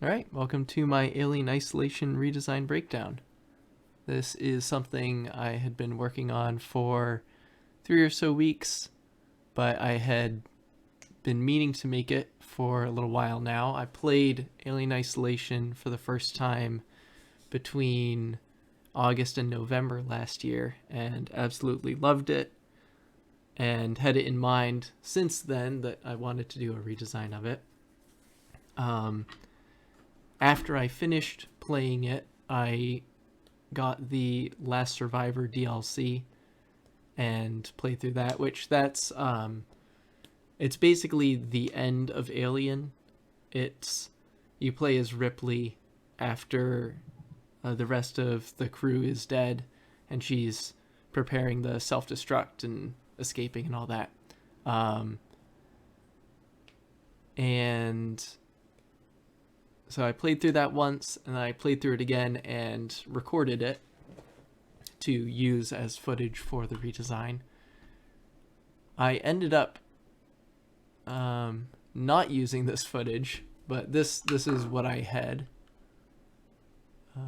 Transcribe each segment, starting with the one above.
Alright, welcome to my Alien Isolation redesign breakdown. This is something I had been working on for 3 or so weeks, but I had been meaning to make it for a little while now. I played Alien Isolation for the first time between August and November last year and absolutely loved it, and had it in mind since then that I wanted to do a redesign of it. After I finished playing it, I got the Last Survivor DLC and played through that, which it's basically the end of Alien. You play as Ripley after the rest of the crew is dead, and she's preparing the self-destruct and escaping and all that. And so I played through that once, and I played through it again and recorded it to use as footage for the redesign. I ended up not using this footage, but this is what I had. Let's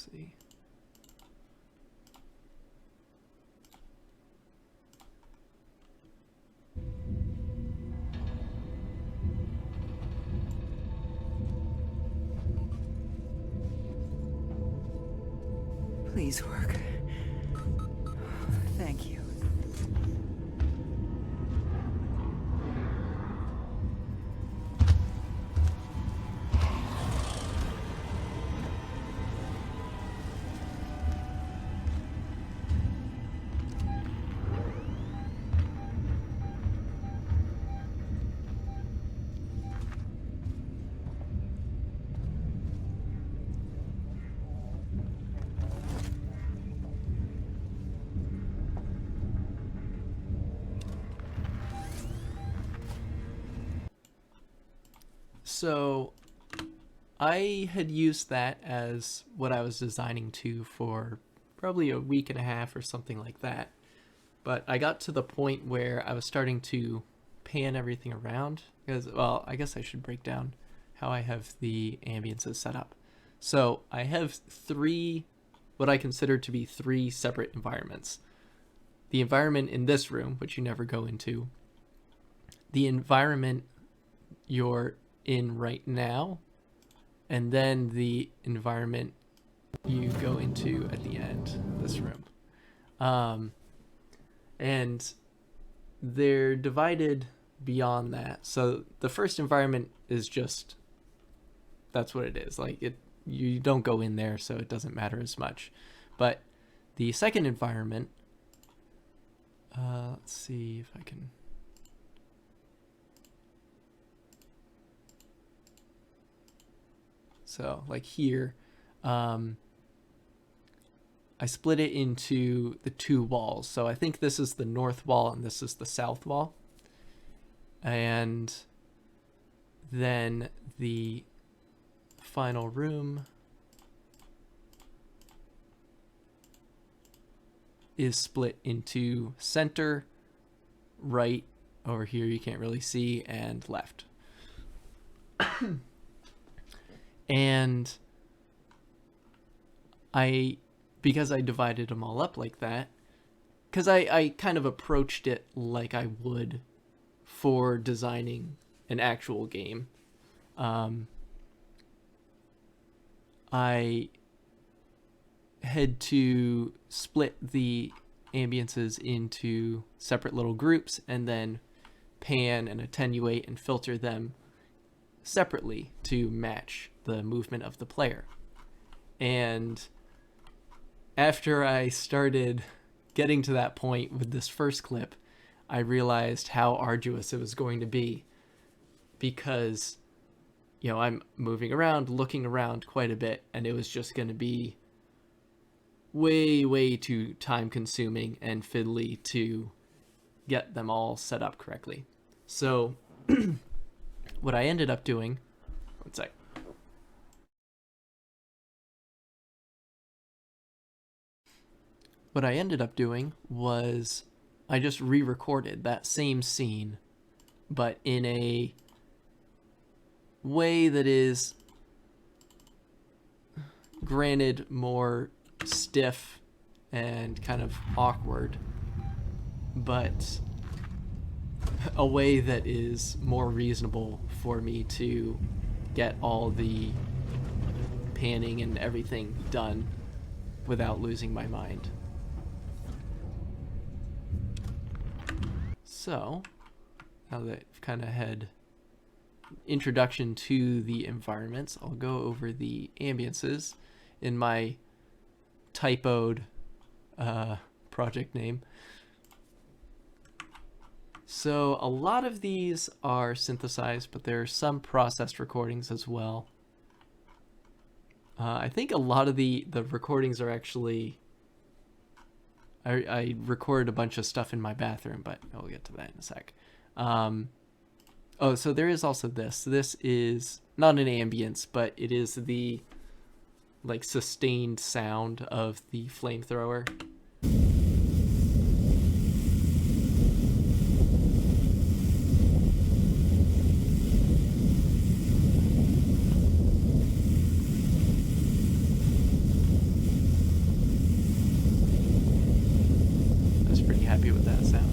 see. Please work. Thank you. So I had used that as what I was designing to for probably a week and a half or something like that. But I got to the point where I was starting to pan everything around because, well, I guess I should break down how I have the ambiances set up. So I have what I consider to be three separate environments. The environment in this room, which you never go into, the environment you're in right now, and then the environment you go into at the end, this room. And they're divided beyond that. So the first environment is just, that's what it is. You don't go in there, so it doesn't matter as much. But the second environment, let's see if I can. So like here, I split it into the two walls. So I think this is the north wall and this is the south wall. And then the final room is split into center, right, over here you can't really see, and left. And because I divided them all up like that, because I kind of approached it like I would for designing an actual game, I had to split the ambiances into separate little groups and then pan and attenuate and filter them separately to match the movement of the player. And after I started getting to that point with this first clip, I realized how arduous it was going to be, because I'm moving around, looking around quite a bit, and it was just going to be way too time consuming and fiddly to get them all set up correctly. So what I ended up doing, one sec. What I ended up doing was I just re-recorded that same scene, but in a way that is, granted, more stiff and kind of awkward, but a way that is more reasonable for me to get all the panning and everything done without losing my mind. So, now that I've kind of had introduction to the environments, I'll go over the ambiences in my typoed project name. So a lot of these are synthesized, but there are some processed recordings as well. I think a lot of the recordings are actually... I recorded a bunch of stuff in my bathroom, but I'll get to that in a sec. Oh, so there is also this. This is not an ambience, but it is the like sustained sound of the flamethrower. I was pretty happy with that sound.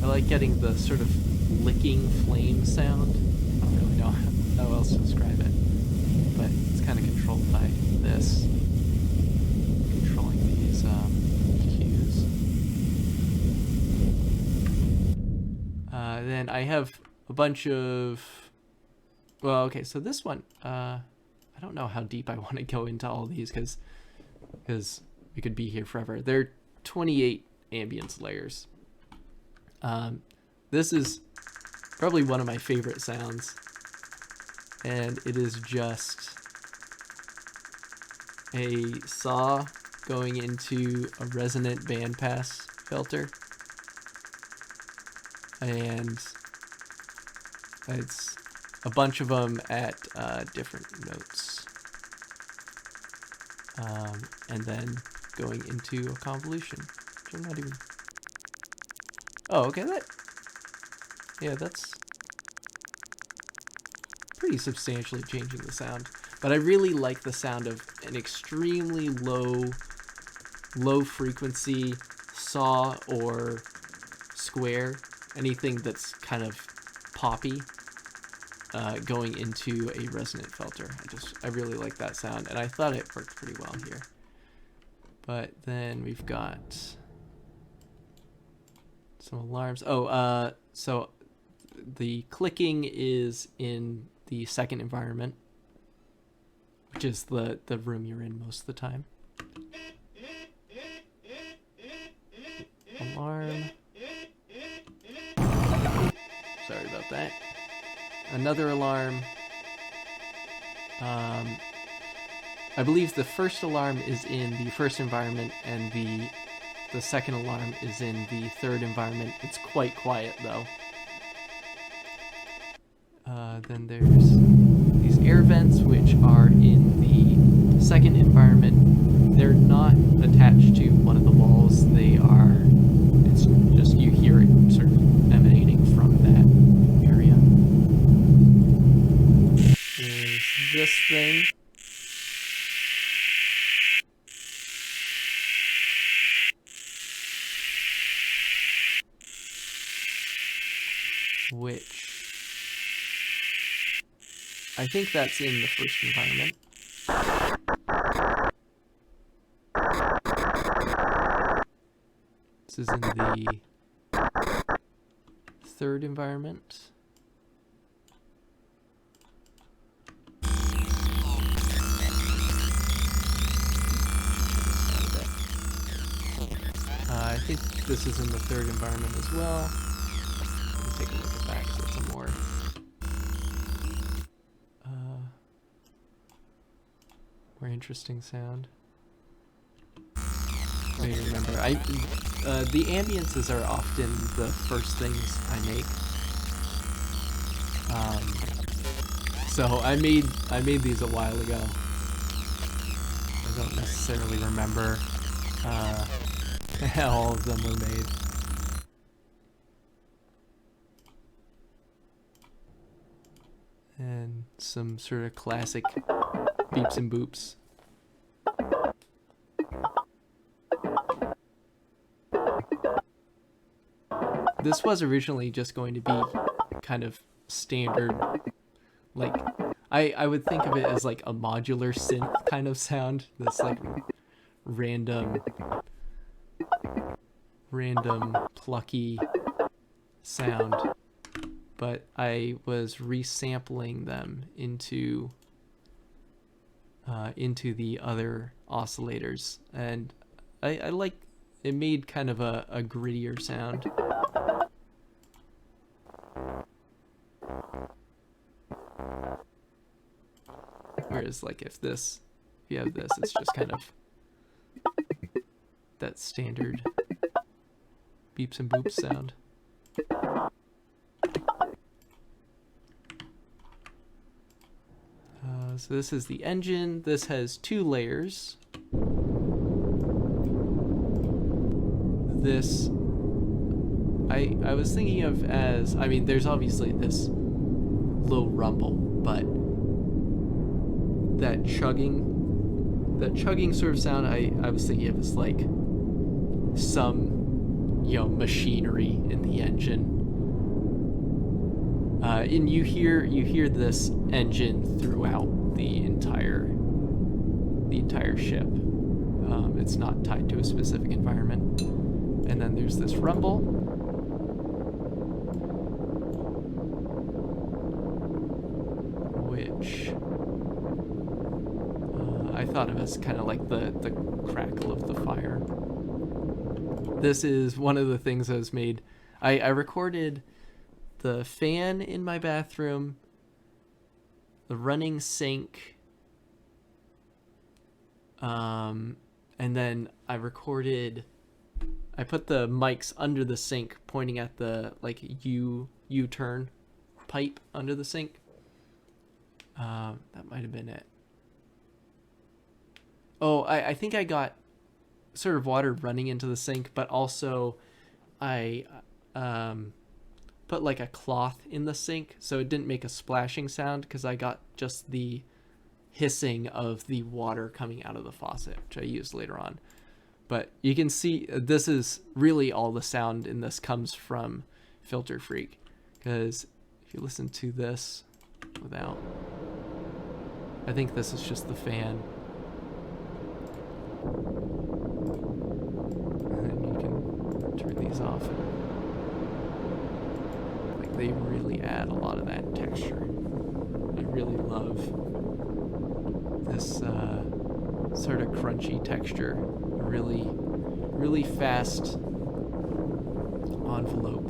I like getting the sort of licking flame sound. I don't really know how else to describe it, but it's kind of controlled by this, controlling these cues. Then I have a bunch of, well, okay, so this one, I don't know how deep I want to go into all these because we could be here forever. There are 28 ambience layers. This is probably one of my favorite sounds, and it is just a saw going into a resonant bandpass filter, and it's a bunch of them at different notes, and then going into a convolution, which I'm not even... Oh, okay, that's pretty substantially changing the sound. But I really like the sound of an extremely low frequency saw or square, anything that's kind of poppy, going into a resonant filter. I really like that sound, and I thought it worked pretty well here. But then we've got some alarms. Oh, so the clicking is in the second environment, which is the room you're in most of the time. Alarm. Sorry about that. Another alarm. I believe the first alarm is in the first environment, and the second alarm is in the third environment. It's quite quiet though. Then there's these air vents, which are in the second environment. They're not attached to one of the walls. It's just you hear it sort of emanating from that area. There's this thing. Which I think that's in the first environment. This is in the third environment. I think this is in the third environment as well. Let's take a look at that, get some more. More interesting sound. I remember, the ambiences are often the first things I make. So I made these a while ago. I don't necessarily remember how all of them were made. And some sort of classic beeps and boops. This was originally just going to be kind of standard, like, I would think of it as like a modular synth kind of sound. This like random plucky sound. But I was resampling them into the other oscillators, and I like it. Made kind of a grittier sound. Whereas like if you have this, it's just kind of that standard beeps and boops sound. So this is the engine. This has 2 layers. This I was thinking of as, I mean, there's obviously this low rumble, but that chugging sort of sound I was thinking of as like some, you know, machinery in the engine. And you hear this engine throughout the entire ship. It's not tied to a specific environment. And then there's this rumble. Which I thought of as kind of like the crackle of the fire. This is one of the things that was made. I recorded the fan in my bathroom, the running sink, and then I put the mics under the sink pointing at the like U-turn pipe under the sink. That might have been it. Oh, I think I got sort of water running into the sink, but also I put like a cloth in the sink so it didn't make a splashing sound, because I got just the hissing of the water coming out of the faucet, which I used later on. But you can see this is really all the sound in this comes from Filter Freak, because if you listen to this without, I think this is just the fan. And then you can turn these off. Like, they really add a lot of that texture. I really love this sort of crunchy texture. A really fast envelope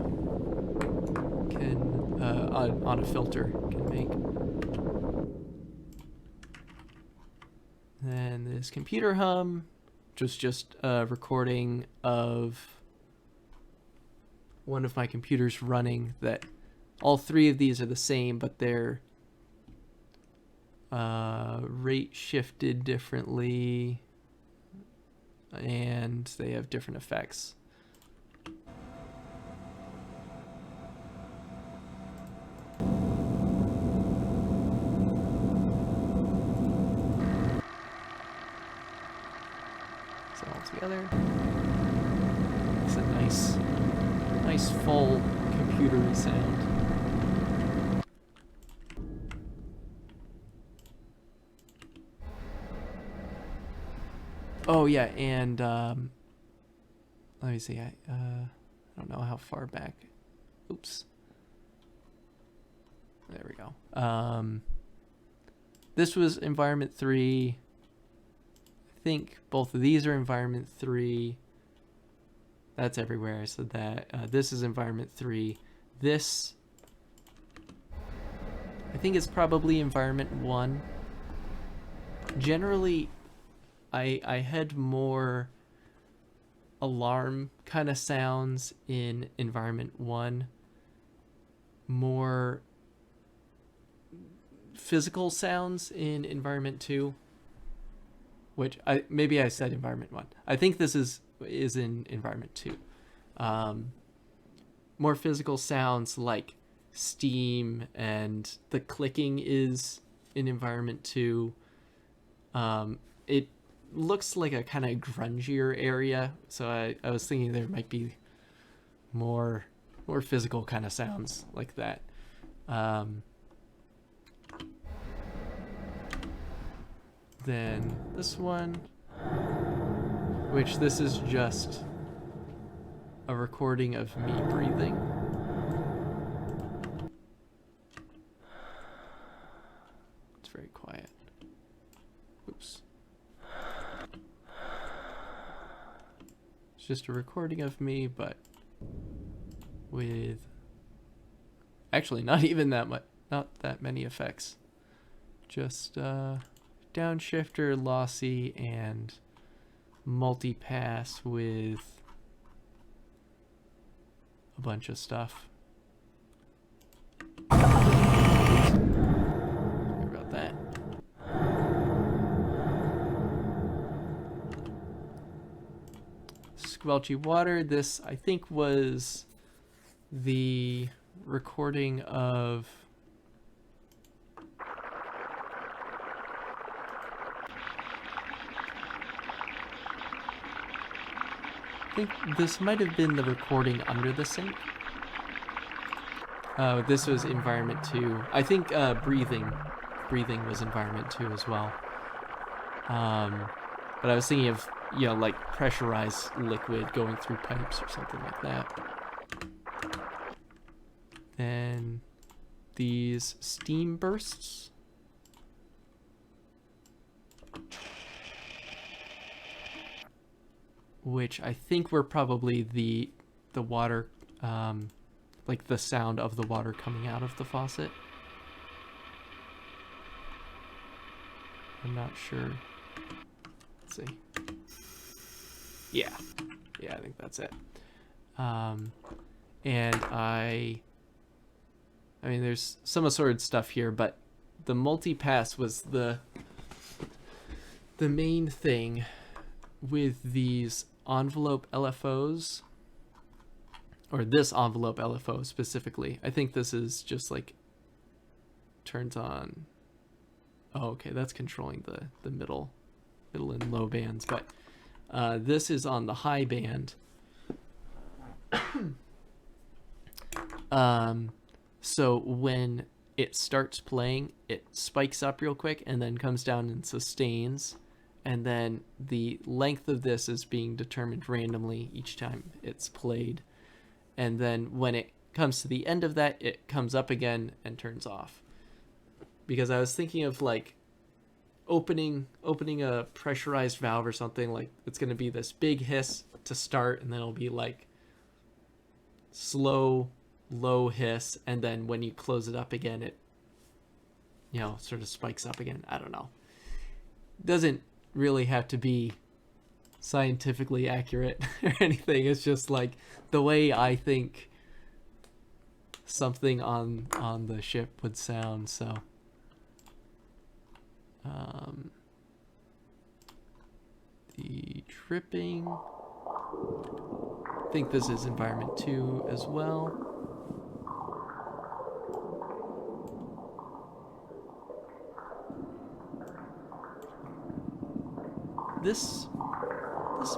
can on a filter can make. And this computer hum, just a recording of one of my computers running. That all 3 of these are the same, but they're rate shifted differently, and they have different effects. So all together, it's a nice full computery sound. Oh yeah, and let me see. I don't know how far back. Oops. There we go. This was environment 3. I think both of these are environment 3. That's everywhere. I said that. This is environment 3. This, I think, it's probably environment 1. Generally, I had more alarm kind of sounds in environment 1, more physical sounds in environment 2, which maybe I said environment 1. I think this is in environment 2. More physical sounds like steam, and the clicking is in environment 2. It looks like a kind of grungier area, so I was thinking there might be more physical kind of sounds like that. Then this one, which this is just a recording of me breathing. It's very quiet. Oops. It's just a recording of me, but with actually not even that much, not that many effects. Just downshifter, lossy, and multipass with a bunch of stuff. Sorry about that. Squelchy water. This, I think, was the recording of I think this might have been the recording under the sink. This was environment 2. I think breathing was environment 2 as well. But I was thinking of, you know, like pressurized liquid going through pipes or something like that. Then these steam bursts. Which I think were probably the water, like the sound of the water coming out of the faucet. I'm not sure. Let's see. Yeah, I think that's it. And I mean, there's some assorted stuff here, but the multipass was the main thing with these envelope LFOs, or this envelope LFO specifically. I think this is just like turns on. Oh, okay, that's controlling the middle and low bands, but this is on the high band. So when it starts playing, it spikes up real quick and then comes down and sustains. And then the length of this is being determined randomly each time it's played. And then when it comes to the end of that, it comes up again and turns off. Because I was thinking of like opening a pressurized valve or something, like it's going to be this big hiss to start, and then it'll be like slow, low hiss, and then when you close it up again, it, you know, sort of spikes up again. I don't know. Doesn't really have to be scientifically accurate or anything. It's just like the way I think something on the ship would sound. So the dripping, I think this is environment 2 as well. This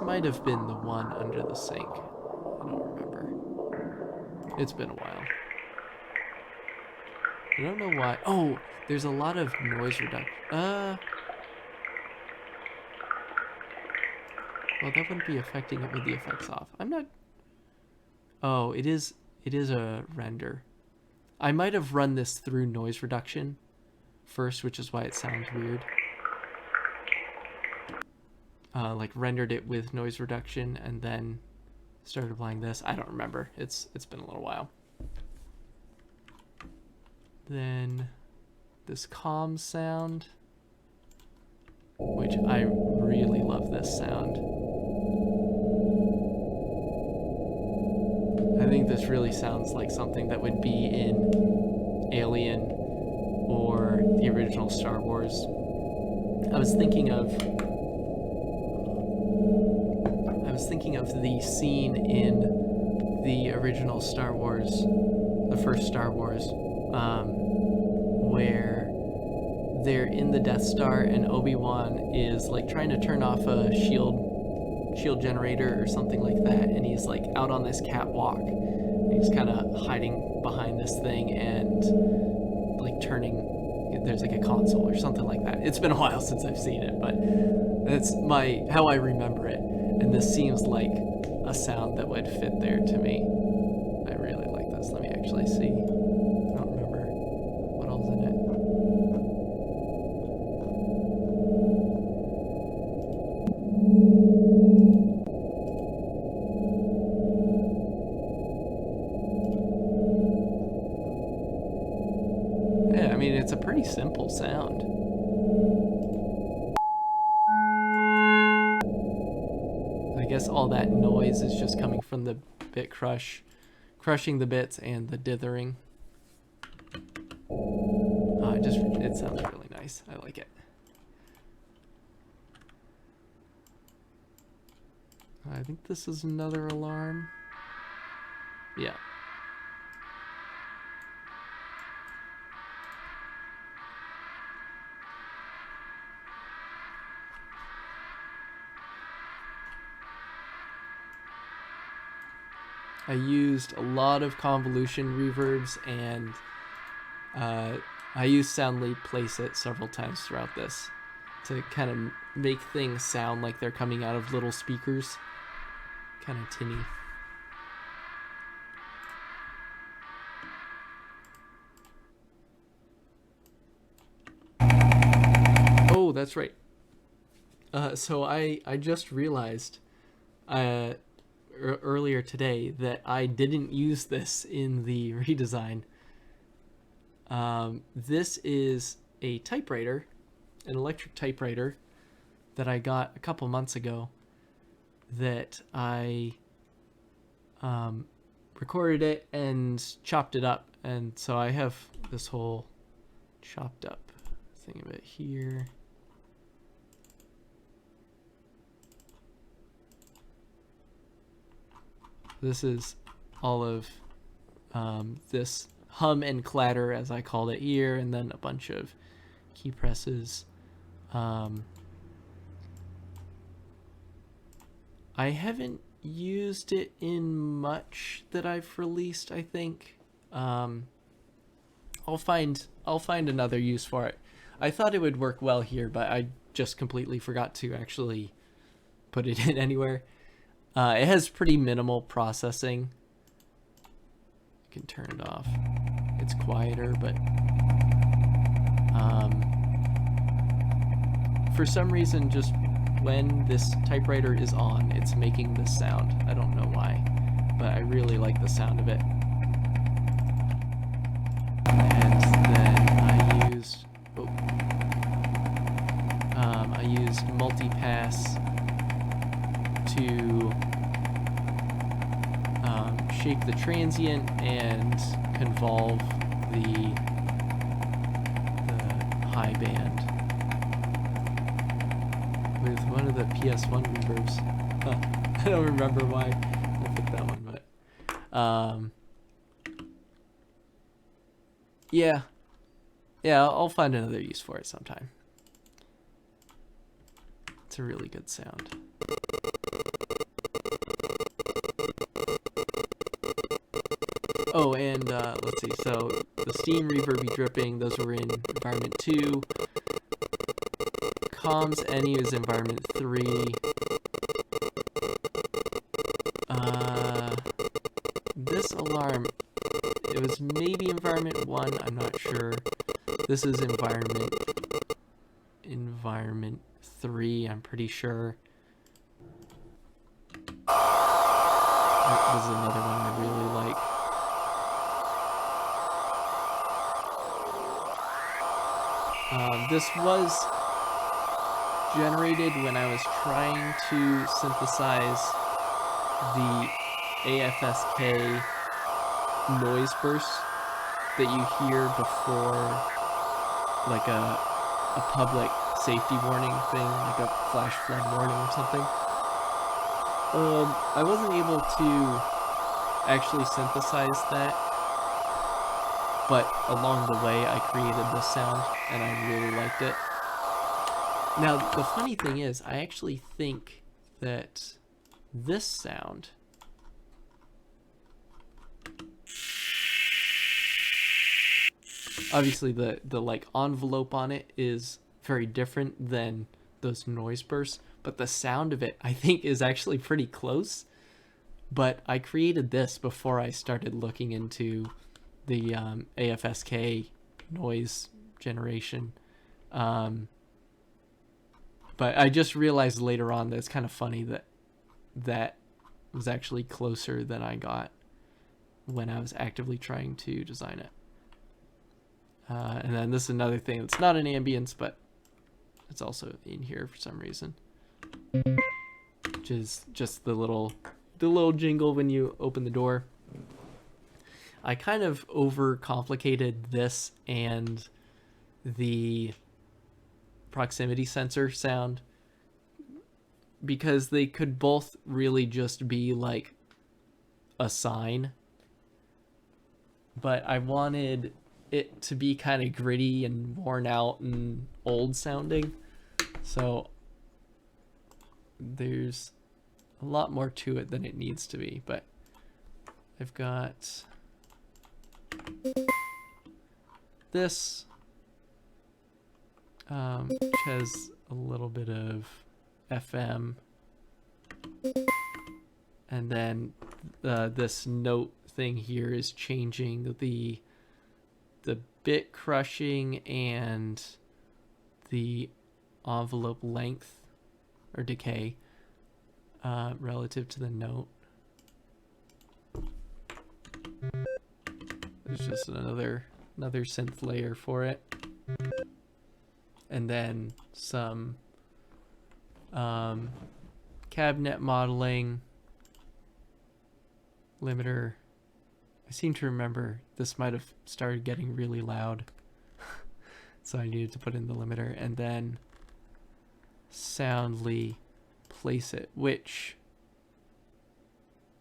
might have been the one under the sink. I don't remember. It's been a while. I don't know why. Oh, there's a lot of noise reduction. Well, that wouldn't be affecting it with the effects off. I'm not. Oh, it is a render. I might have run this through noise reduction first, which is why it sounds weird. Like rendered it with noise reduction and then started applying this. I don't remember. It's been a little while. Then this calm sound, which I really love this sound. I think this really sounds like something that would be in Alien or the original Star Wars. I was thinking of the scene in the original Star Wars the first Star Wars, where they're in the Death Star and Obi-Wan is like trying to turn off a shield generator or something like that, and he's like out on this catwalk. He's kind of hiding behind this thing and like turning. There's like a console or something like that. It's been a while since I've seen it, but that's how I remember it. And this seems like a sound that would fit there to me. I really like this. Let me actually see. I don't remember what all's in it. Yeah, I mean, it's a pretty simple sound. I guess all that noise is just coming from the bit crushing the bits and the dithering. It sounds really nice. I like it. I think this is another alarm. Yeah. I used a lot of convolution reverbs, and I used Soundly Place It several times throughout this to kind of make things sound like they're coming out of little speakers. Kind of tinny. Oh, that's right. So I just realized earlier today that I didn't use this in the redesign. This is a typewriter, an electric typewriter that I got a couple months ago that I recorded it and chopped it up. And so I have this whole chopped up thing of it here. This is all of this hum and clatter, as I called it here, and then a bunch of key presses. I haven't used it in much that I've released, I think. I'll find another use for it. I thought it would work well here, but I just completely forgot to actually put it in anywhere. It has pretty minimal processing. You can turn it off. It's quieter, but for some reason, just when this typewriter is on, it's making this sound. I don't know why, but I really like the sound of it. And then I used multipass to shake the transient and convolve the high band with one of the PS1 reverbs. I don't remember why I picked that one, but yeah, I'll find another use for it sometime. It's a really good sound. Oh, and let's see, so the steam, reverby, dripping, those were in environment 2. Comms, any is environment 3. This alarm, it was maybe environment 1, I'm not sure. This is environment 3, I'm pretty sure. This is another one I really like. This was generated when I was trying to synthesize the AFSK noise bursts that you hear before like a public safety warning thing, like a flash flood warning or something. I wasn't able to actually synthesize that but along the way I created this sound and I really liked it. Now, the funny thing is, I actually think that this sound obviously the like envelope on it is very different than those noise bursts, but the sound of it I think is actually pretty close. But I created this before I started looking into the AFSK noise generation. But I just realized later on that it's kind of funny that that was actually closer than I got when I was actively trying to design it. And then this is another thing that's not an ambience, but it's also in here for some reason, which is just the little jingle when you open the door. I kind of overcomplicated this and the proximity sensor sound because they could both really just be like a sign, but I wanted it to be kind of gritty and worn out and old sounding, so there's a lot more to it than it needs to be. But I've got this which has a little bit of FM, and then this note thing here is changing the bit crushing and the envelope length or decay relative to the note. There's just another synth layer for it, and then some cabinet modeling limiter. I seem to remember this might have started getting really loud, so I needed to put in the limiter, and then soundly place it, which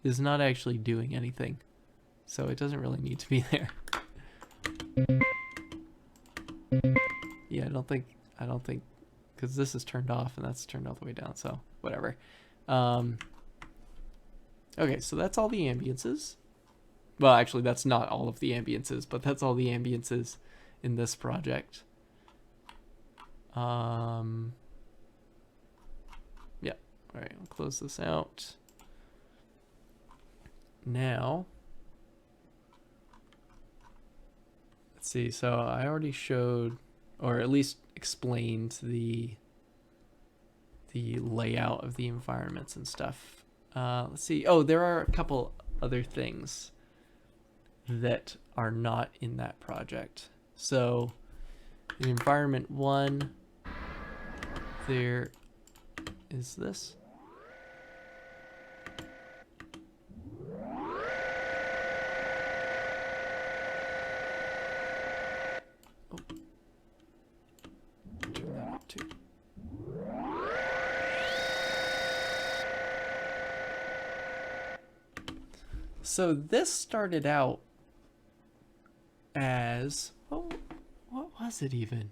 is not actually doing anything, so it doesn't really need to be there. Yeah, I don't think because this is turned off and that's turned all the way down, so whatever. Okay, so that's all the ambiences. Well, actually, that's not all of the ambiences, but that's all the ambiences in this project. Yeah. All right, I'll close this out. Now, let's see. So I already showed, or at least explained the layout of the environments and stuff. Let's see. Oh, there are a couple other things that are not in that project. So in environment 1, there is this. Oh. Turn that up too. So this started out as, oh, what was it even?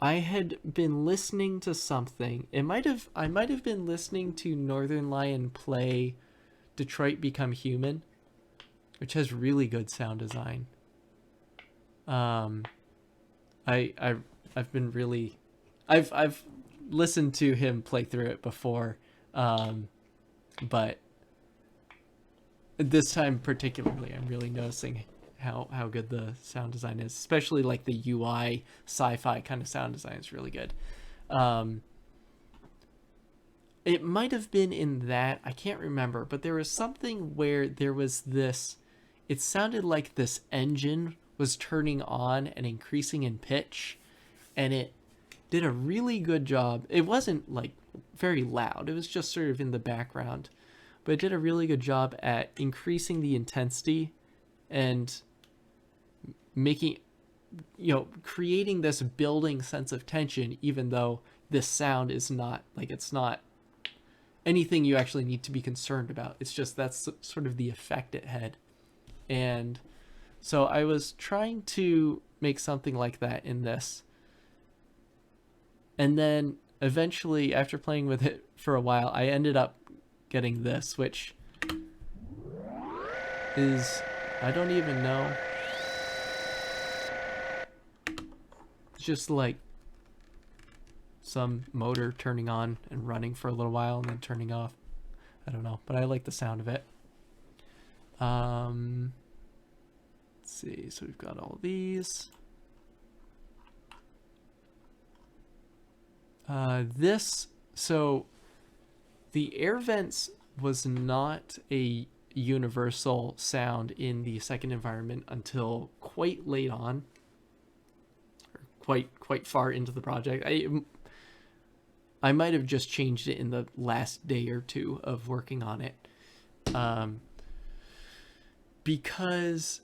I had been listening to something. I might have been listening to Northern Lion play Detroit Become Human, which has really good sound design. I've been really, I've listened to him play through it before, but this time particularly, I'm really noticing how good the sound design is, especially like the UI sci-fi kind of sound design is really good. It might have been in that, I can't remember, but there was something where there was this, it sounded like this engine was turning on and increasing in pitch, and it did a really good job. It wasn't like very loud, it was just sort of in the background, but it did a really good job at increasing the intensity and making, creating this building sense of tension, even though this sound is not, like, it's not anything you actually need to be concerned about. It's just that's sort of the effect it had. And so I was trying to make something like that in this. And then eventually, after playing with it for a while, I ended up getting this, which is, I don't even know. It's just like some motor turning on and running for a little while and then turning off. I don't know, but I like the sound of it. Let's see, so we've got all of these. So the air vents was not a universal sound in the second environment until quite late on, or quite far into the project. I might have just changed it in the last day or two of working on it, because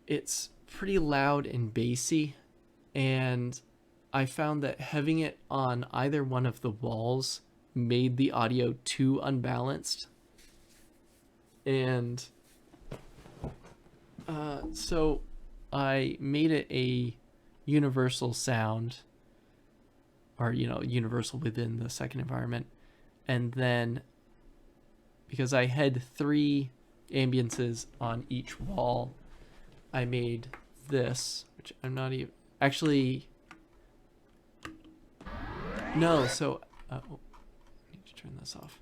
it's pretty loud and bassy, and I found that having it on either one of the walls made the audio too unbalanced. And so I made it a universal sound, or, universal within the second environment. And then, because I had 3 ambiances on each wall, I made this, which I'm not even... Actually... No, so... I need to turn this off.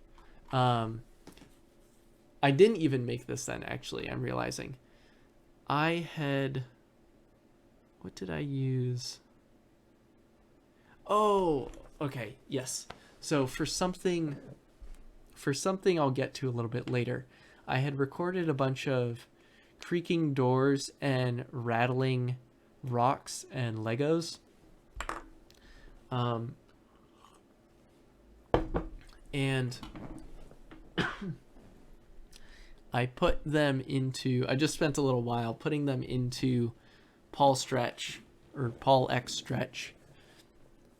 I didn't even make this then, actually, I'm realizing. I had... What did I use? Oh, okay, yes. So for something I'll get to a little bit later, I had recorded a bunch of creaking doors and rattling rocks and Legos. And I just spent a little while putting them into Paul X Stretch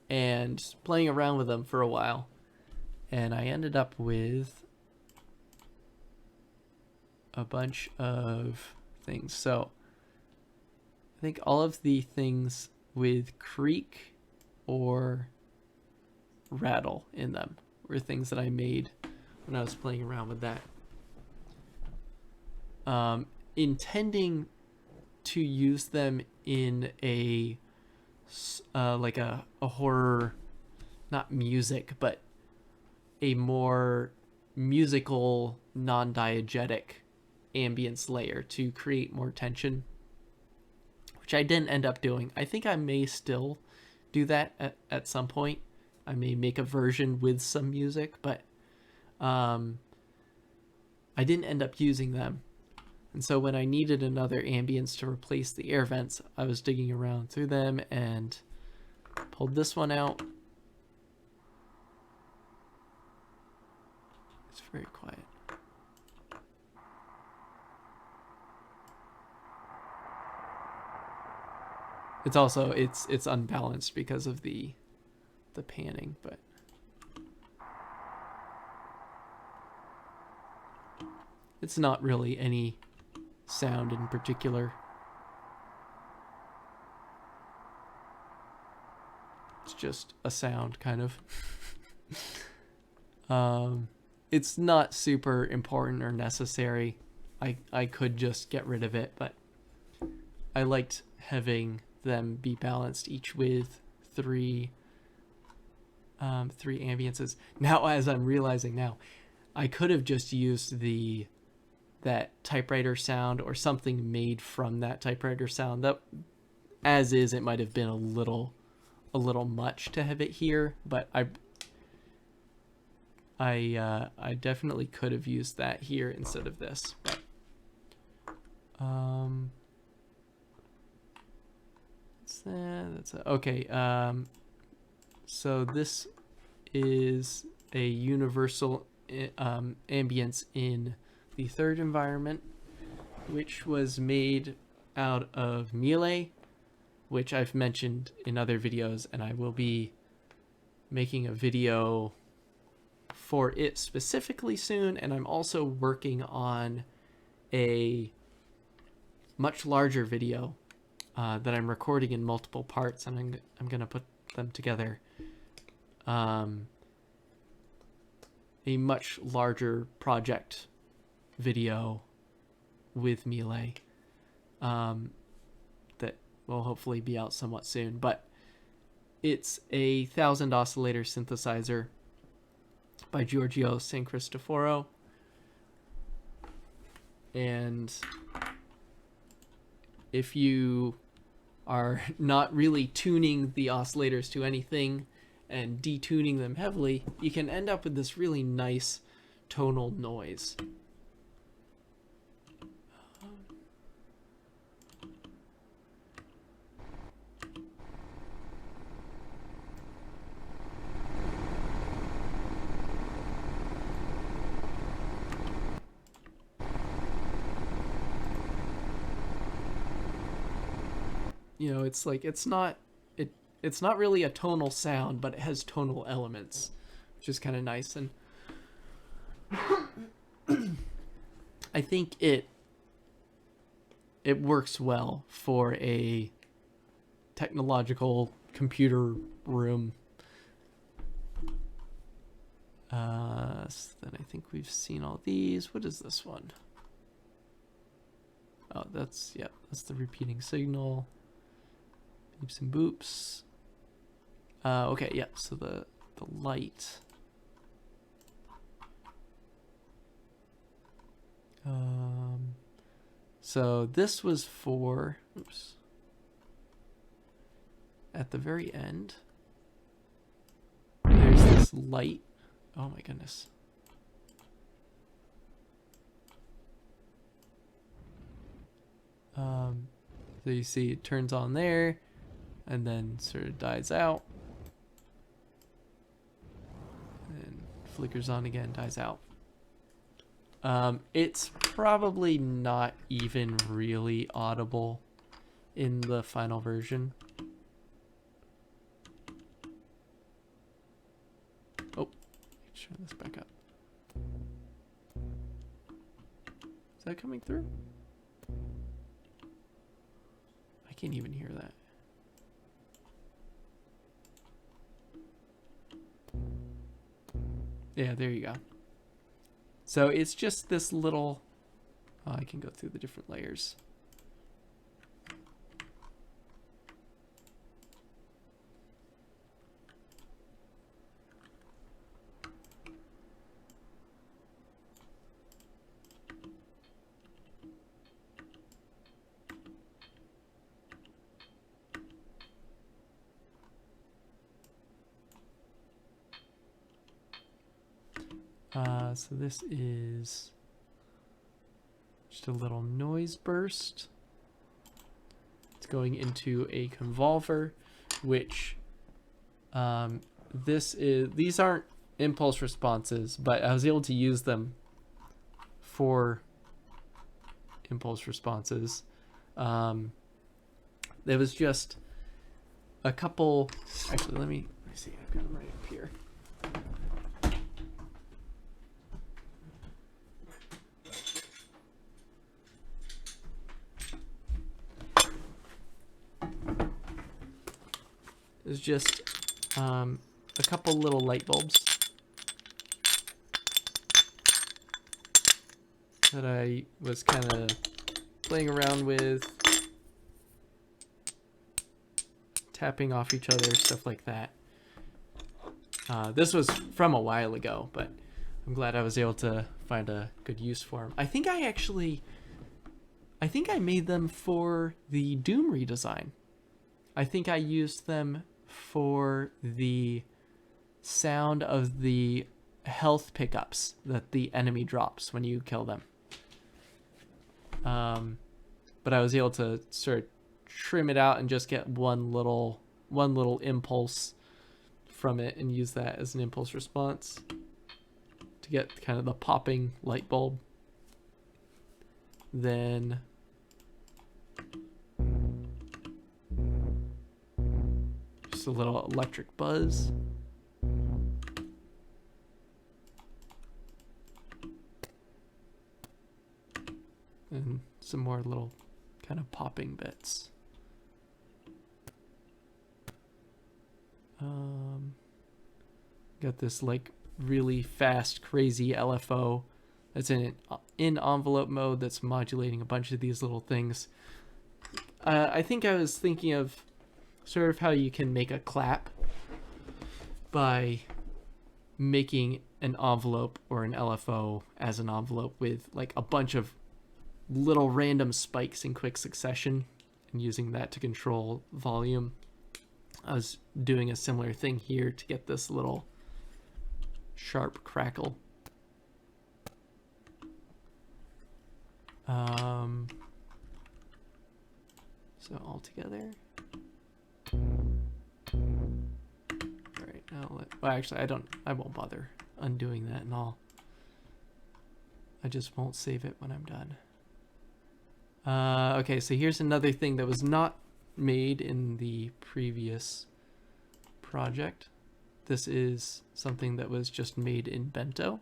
and playing around with them for a while. And I ended up with a bunch of things. So I think all of the things with creak or rattle in them were things that I made when I was playing around with that. Intending to use them in a like a horror, not music, but a more musical, non-diegetic ambience layer to create more tension, which I didn't end up doing. I think I may still do that at some point. I may make a version with some music, but I didn't end up using them. And so when I needed another ambience to replace the air vents, I was digging around through them and pulled this one out. It's very quiet. It's also, it's unbalanced because of the panning, but it's not really any sound in particular. It's just a sound, kind of. It's not super important or necessary. I could just get rid of it, but I liked having them be balanced, each with three ambiances. Now, as I'm realizing now, I could have just used that typewriter sound or something made from that typewriter sound. That, as is, it might have been a little much to have it here, but I definitely could have used that here instead of this. But, that's that. Okay. So this is a universal ambience in the third environment, which was made out of melee, which I've mentioned in other videos, and I will be making a video for it specifically soon, and I'm also working on a much larger video that I'm recording in multiple parts, and I'm gonna put them together. A much larger project video with Melee that will hopefully be out somewhat soon. But it's a 1000 oscillator synthesizer by Giorgio San Cristoforo, and if you are not really tuning the oscillators to anything and detuning them heavily, you can end up with this really nice tonal noise. You know, it's like it's not really a tonal sound, but it has tonal elements, which is kind of nice. And I think it works well for a technological computer room. So then I think we've seen all these. What is this one? Oh, that's the repeating signal. Beeps and boops. Okay, yeah, so the light. So this was for, oops, at the very end, there's this light. Oh my goodness. So you see it turns on there and then sort of dies out. And flickers on again, dies out. It's probably not even really audible in the final version. Oh, let's turn this back up. Is that coming through? I can't even hear that. Yeah, there you go. So it's just this little, I can go through the different layers. So this is just a little noise burst. It's going into a convolver, which these aren't impulse responses, but I was able to use them for impulse responses. There was just a couple. Actually, let me see. I've got them right up here. It's just a couple little light bulbs that I was kind of playing around with, tapping off each other, stuff like that. This was from a while ago, but I'm glad I was able to find a good use for them. I think I made them for the Doom redesign. I think I used them for the sound of the health pickups that the enemy drops when you kill them. But I was able to sort of trim it out and just get one little impulse from it and use that as an impulse response to get kind of the popping light bulb. Then just a little electric buzz. some more little kind of popping bits. Got this like really fast, crazy LFO that's in envelope mode that's modulating a bunch of these little things. I think I was thinking of sort of how you can make a clap by making an envelope or an LFO as an envelope with like a bunch of little random spikes in quick succession and using that to control volume. I was doing a similar thing here to get this little sharp crackle. So all together. All right, now well, actually, I won't bother undoing that and all. I just won't save it when I'm done. Okay, so here's another thing that was not made in the previous project. This is something that was just made in Bento.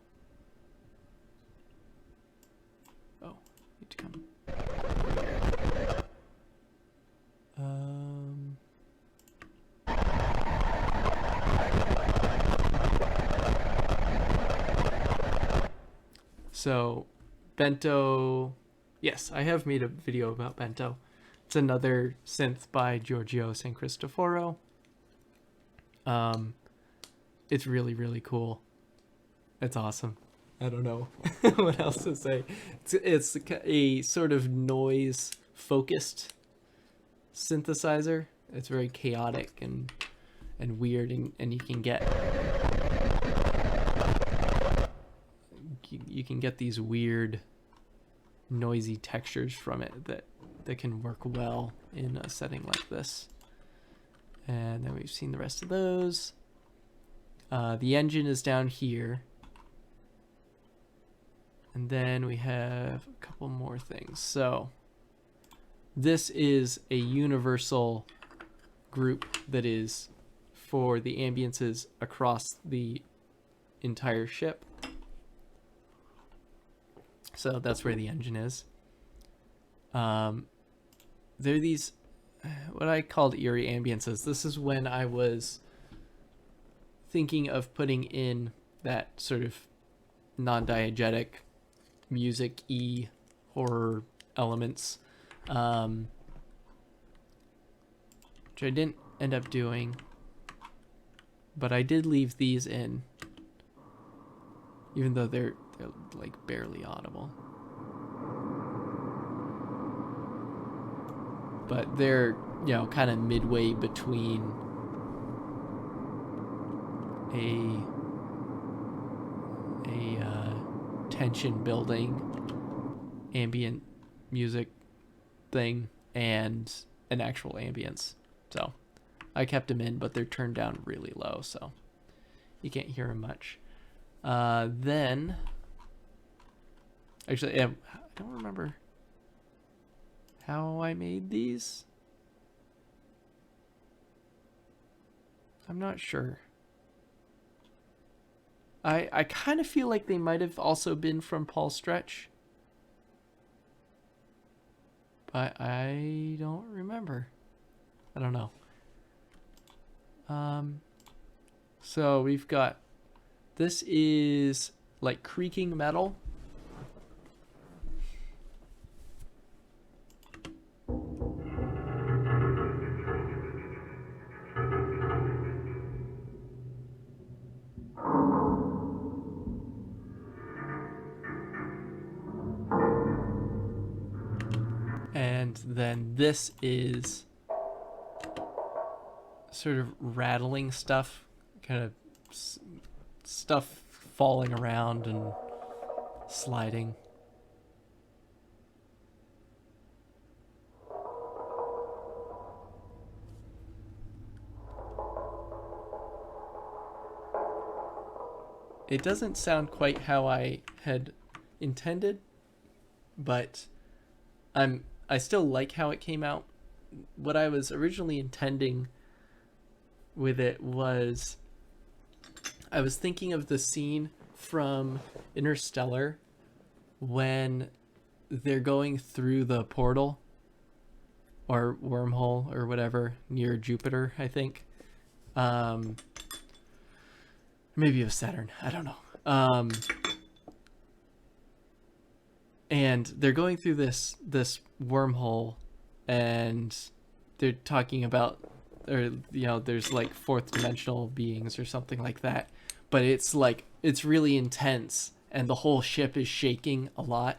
Oh, need to come. So, Bento, yes, I have made a video about Bento. It's another synth by Giorgio San Cristoforo. It's really, really cool. It's awesome. I don't know what else to say. It's a sort of noise-focused synthesizer. It's very chaotic and weird, and you can get these weird, noisy textures from it that can work well in a setting like this. And then we've seen the rest of those. The engine is down here. And then we have a couple more things. So this is a universal group that is for the ambiences across the entire ship. So that's where the engine is. There are these, what I called eerie ambiences. This is when I was thinking of putting in that sort of non-diegetic music-y horror elements, which I didn't end up doing, but I did leave these in, even though they're like barely audible. But they're, you know, kind of midway between a tension building ambient music thing and an actual ambience. So I kept them in, but they're turned down really low, so you can't hear them much. Then actually, I don't remember how I made these. I'm not sure. I kind of feel like they might have also been from Paul Stretch, but I don't remember. I don't know. So we've got, this is like creaking metal. And then this is sort of rattling stuff, kind of stuff falling around and sliding. It doesn't sound quite how I had intended, but I still like how it came out. What I was originally intending with it was, I was thinking of the scene from Interstellar when they're going through the portal or wormhole or whatever near Jupiter, I think. Maybe it was Saturn. I don't know. And they're going through this wormhole, and they're talking about, or there's like fourth dimensional beings or something like that. But it's like it's really intense, and the whole ship is shaking a lot.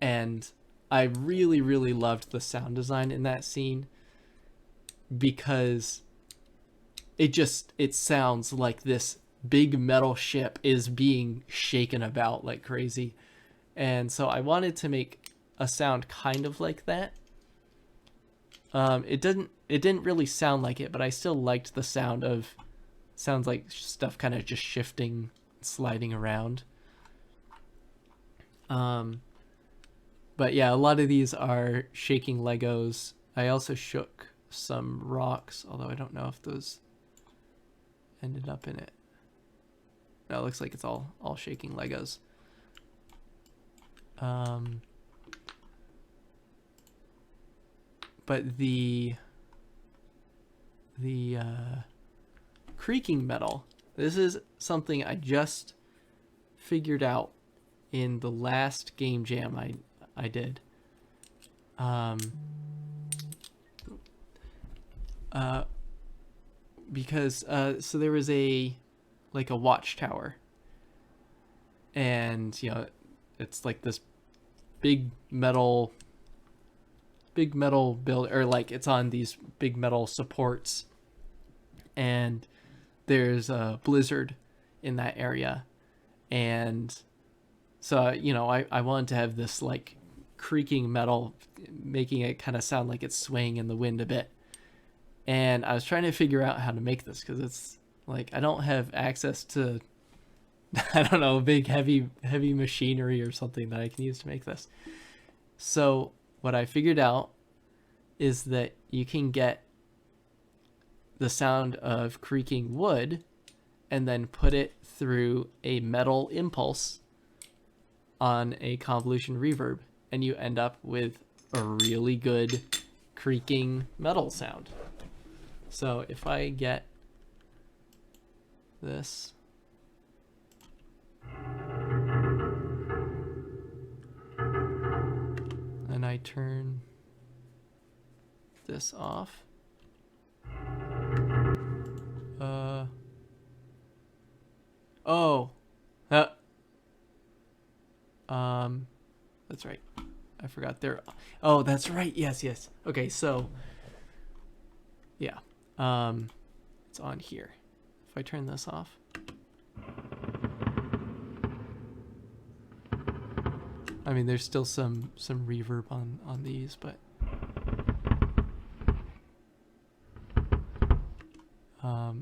And I really, really loved the sound design in that scene because it sounds like this big metal ship is being shaken about like crazy. And so I wanted to make a sound kind of like that. It didn't really sound like it, but I still liked the sounds like stuff kind of just shifting, sliding around. But yeah, a lot of these are shaking Legos. I also shook some rocks, although I don't know if those ended up in it. No, it looks like it's all shaking Legos. But the creaking metal, this is something I just figured out in the last game jam I did. Because so there was a watchtower, and it's like this big metal build, or like it's on these big metal supports, and there's a blizzard in that area. And so I wanted to have this like creaking metal, making it kind of sound like it's swaying in the wind a bit. And I was trying to figure out how to make this, because it's like I don't have access to I don't know, big heavy machinery or something that I can use to make this. So what I figured out is that you can get the sound of creaking wood and then put it through a metal impulse on a convolution reverb, and you end up with a really good creaking metal sound. So if I get this, and I turn this off, that's right. I forgot there. Oh, that's right. Yes. Okay, so yeah, it's on here. If I turn this off, I mean, there's still some reverb on these, but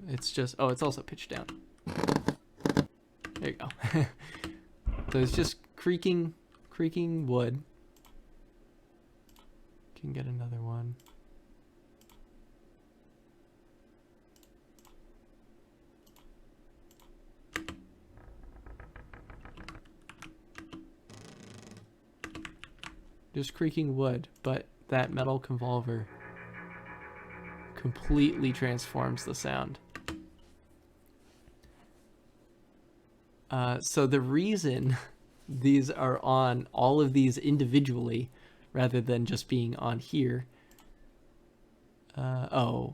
it's just, it's also pitched down. There you go. So it's just creaking wood. Can get another one. Just creaking wood, but that metal convolver completely transforms the sound. So the reason these are on all of these individually rather than just being on here, I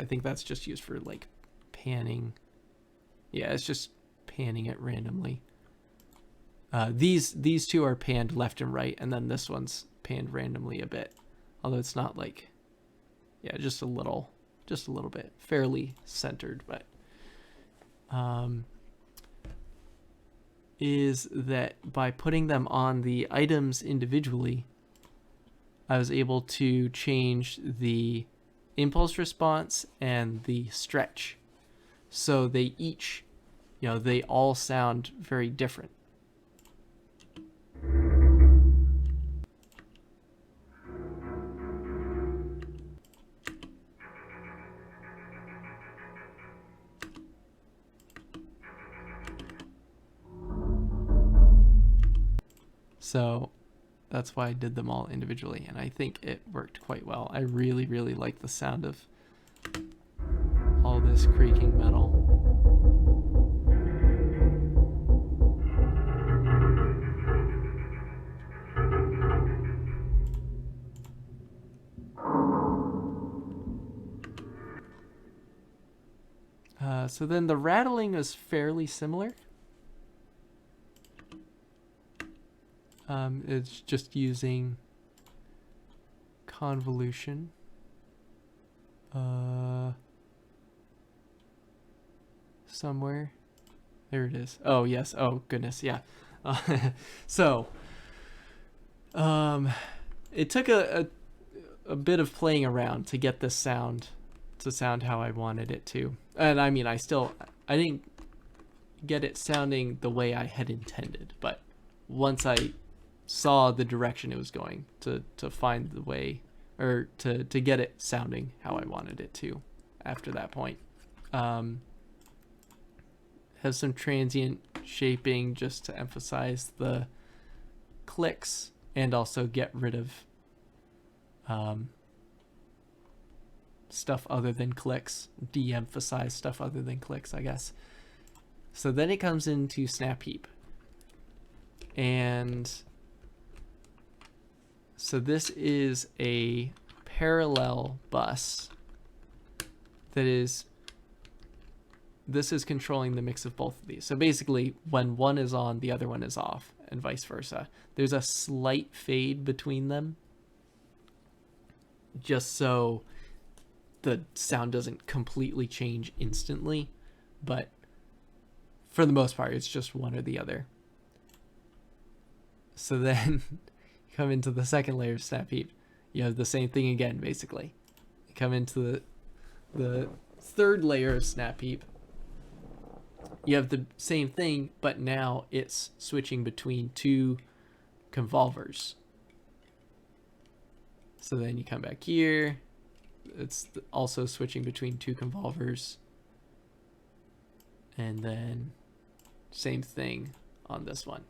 think that's just used for like panning. Yeah, it's just panning it randomly. These two are panned left and right, and then this one's panned randomly a bit, although it's not like, yeah, just a little bit, fairly centered. But is that by putting them on the items individually, I was able to change the impulse response and the stretch, so they each, they all sound very different. So that's why I did them all individually, and I think it worked quite well. I really, really like the sound of all this creaking metal. So then the rattling is fairly similar. It's just using convolution. Somewhere. There it is. Oh, yes. Oh, goodness. Yeah. So, it took a bit of playing around to get this sound to sound how I wanted it to. And I mean, I didn't get it sounding the way I had intended, but once I saw the direction it was going, to find the way, or to get it sounding how I wanted it to after that point. Has some transient shaping just to emphasize the clicks and also get rid of stuff other than clicks, de-emphasize stuff other than clicks, I guess. So then it comes into snap heap. And so this is a parallel bus that is, this is controlling the mix of both of these. So basically when one is on, the other one is off, and vice versa. There's a slight fade between them, just so the sound doesn't completely change instantly, but for the most part, it's just one or the other. So then you come into the second layer of snap heap. You have the same thing again, basically. You come into the third layer of snap heap. You have the same thing, but now it's switching between two convolvers. So then you come back here. It's also switching between two convolvers. And then same thing on this one.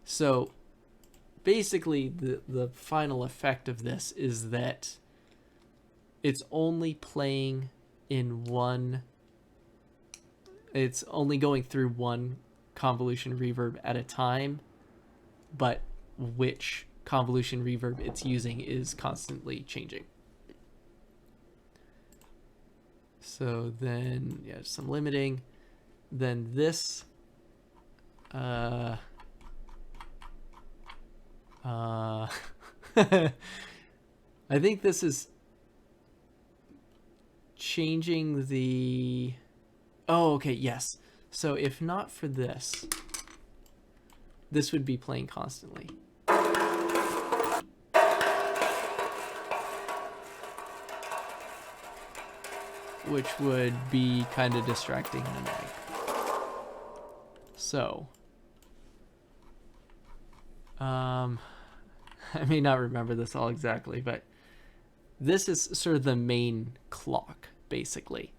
So basically the final effect of this is that it's only playing in one, it's only going through one convolution reverb at a time, but which convolution reverb it's using is constantly changing. So then, yeah, some limiting. Then this, I think this is changing the, oh, okay, yes. So if not for this, this would be playing constantly. Which would be kind of distracting in a mag. So, I may not remember this all exactly, but this is sort of the main clock, basically,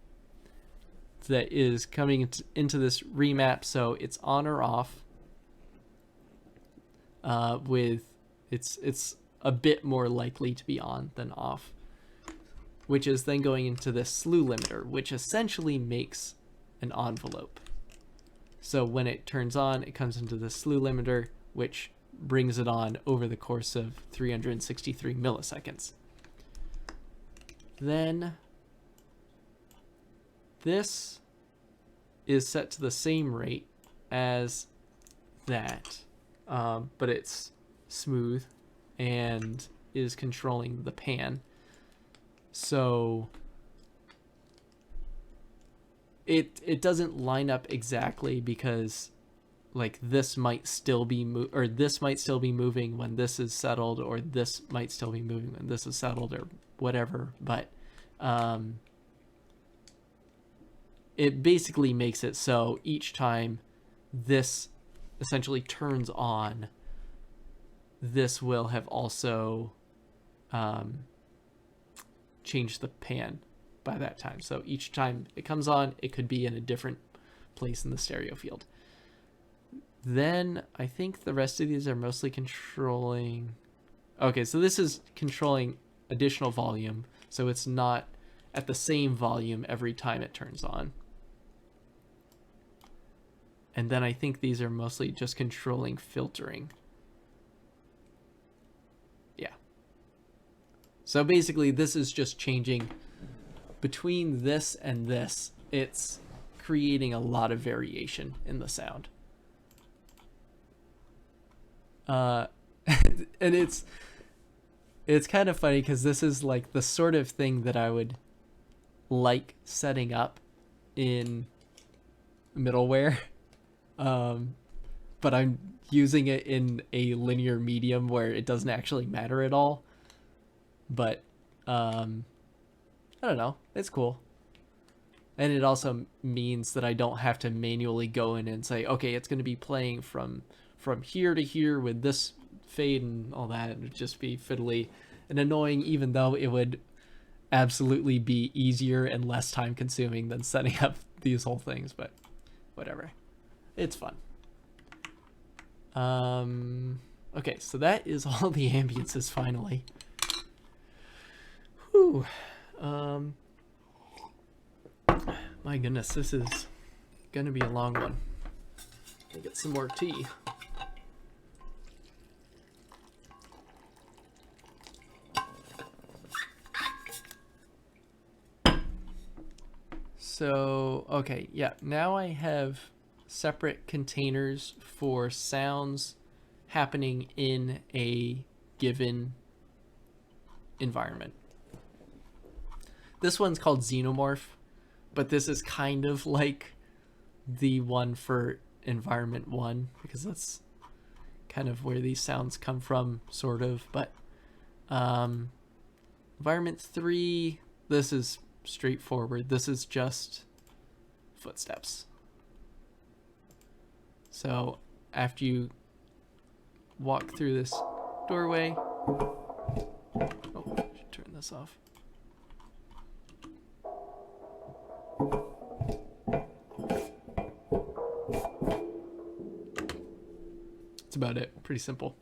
that is coming into this remap. So it's on or off. With it's a bit more likely to be on than off, which is then going into this slew limiter, which essentially makes an envelope. So when it turns on, it comes into the slew limiter, which brings it on over the course of 363 milliseconds. Then this is set to the same rate as that, but it's smooth and is controlling the pan. So it doesn't line up exactly, because like this might still be this might still be moving when this is settled, or this might still be moving when this is settled, or whatever, but it basically makes it so each time this essentially turns on, this will have also changed the pan by that time. So each time it comes on, it could be in a different place in the stereo field. Then I think the rest of these are mostly controlling. Okay, so this is controlling additional volume, so it's not at the same volume every time it turns on. And then I think these are mostly just controlling filtering. Yeah. So basically this is just changing between this and this. It's creating a lot of variation in the sound. And it's kind of funny because this is like the sort of thing that I would like setting up in middleware. But I'm using it in a linear medium where it doesn't actually matter at all. But I don't know, it's cool. And it also means that I don't have to manually go in and say, okay, it's going to be playing from here to here with this fade and all that. It would just be fiddly and annoying, even though it would absolutely be easier and less time consuming than setting up these whole things, but whatever. It's fun. Okay, so that is all the ambiences finally. Whew. My goodness, this is gonna be a long one. Gonna get some more tea. So, okay, yeah, now I have separate containers for sounds happening in a given environment. This one's called Xenomorph, but this is kind of like the one for environment 1 because that's kind of where these sounds come from, sort of. But environment 3, this is straightforward. This is just footsteps. So after you walk through this doorway, oh, I should turn this off. That's about it. Pretty simple.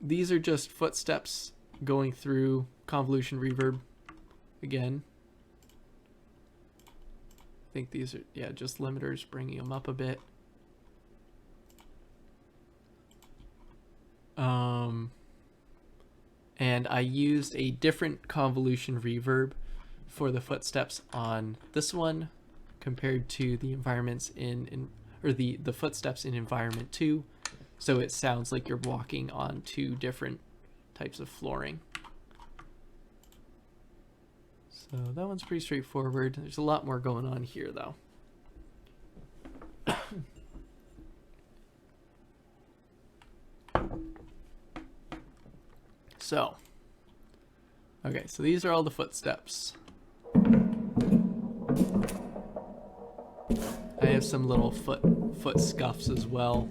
These are just footsteps going through convolution reverb again. I think these are, yeah, just limiters, bringing them up a bit. And I used a different convolution reverb for the footsteps on this one compared to the environments or the footsteps in environment 2. So it sounds like you're walking on 2 different types of flooring. So that one's pretty straightforward. There's a lot more going on here though. So, okay, so these are all the footsteps. I have some little foot scuffs as well,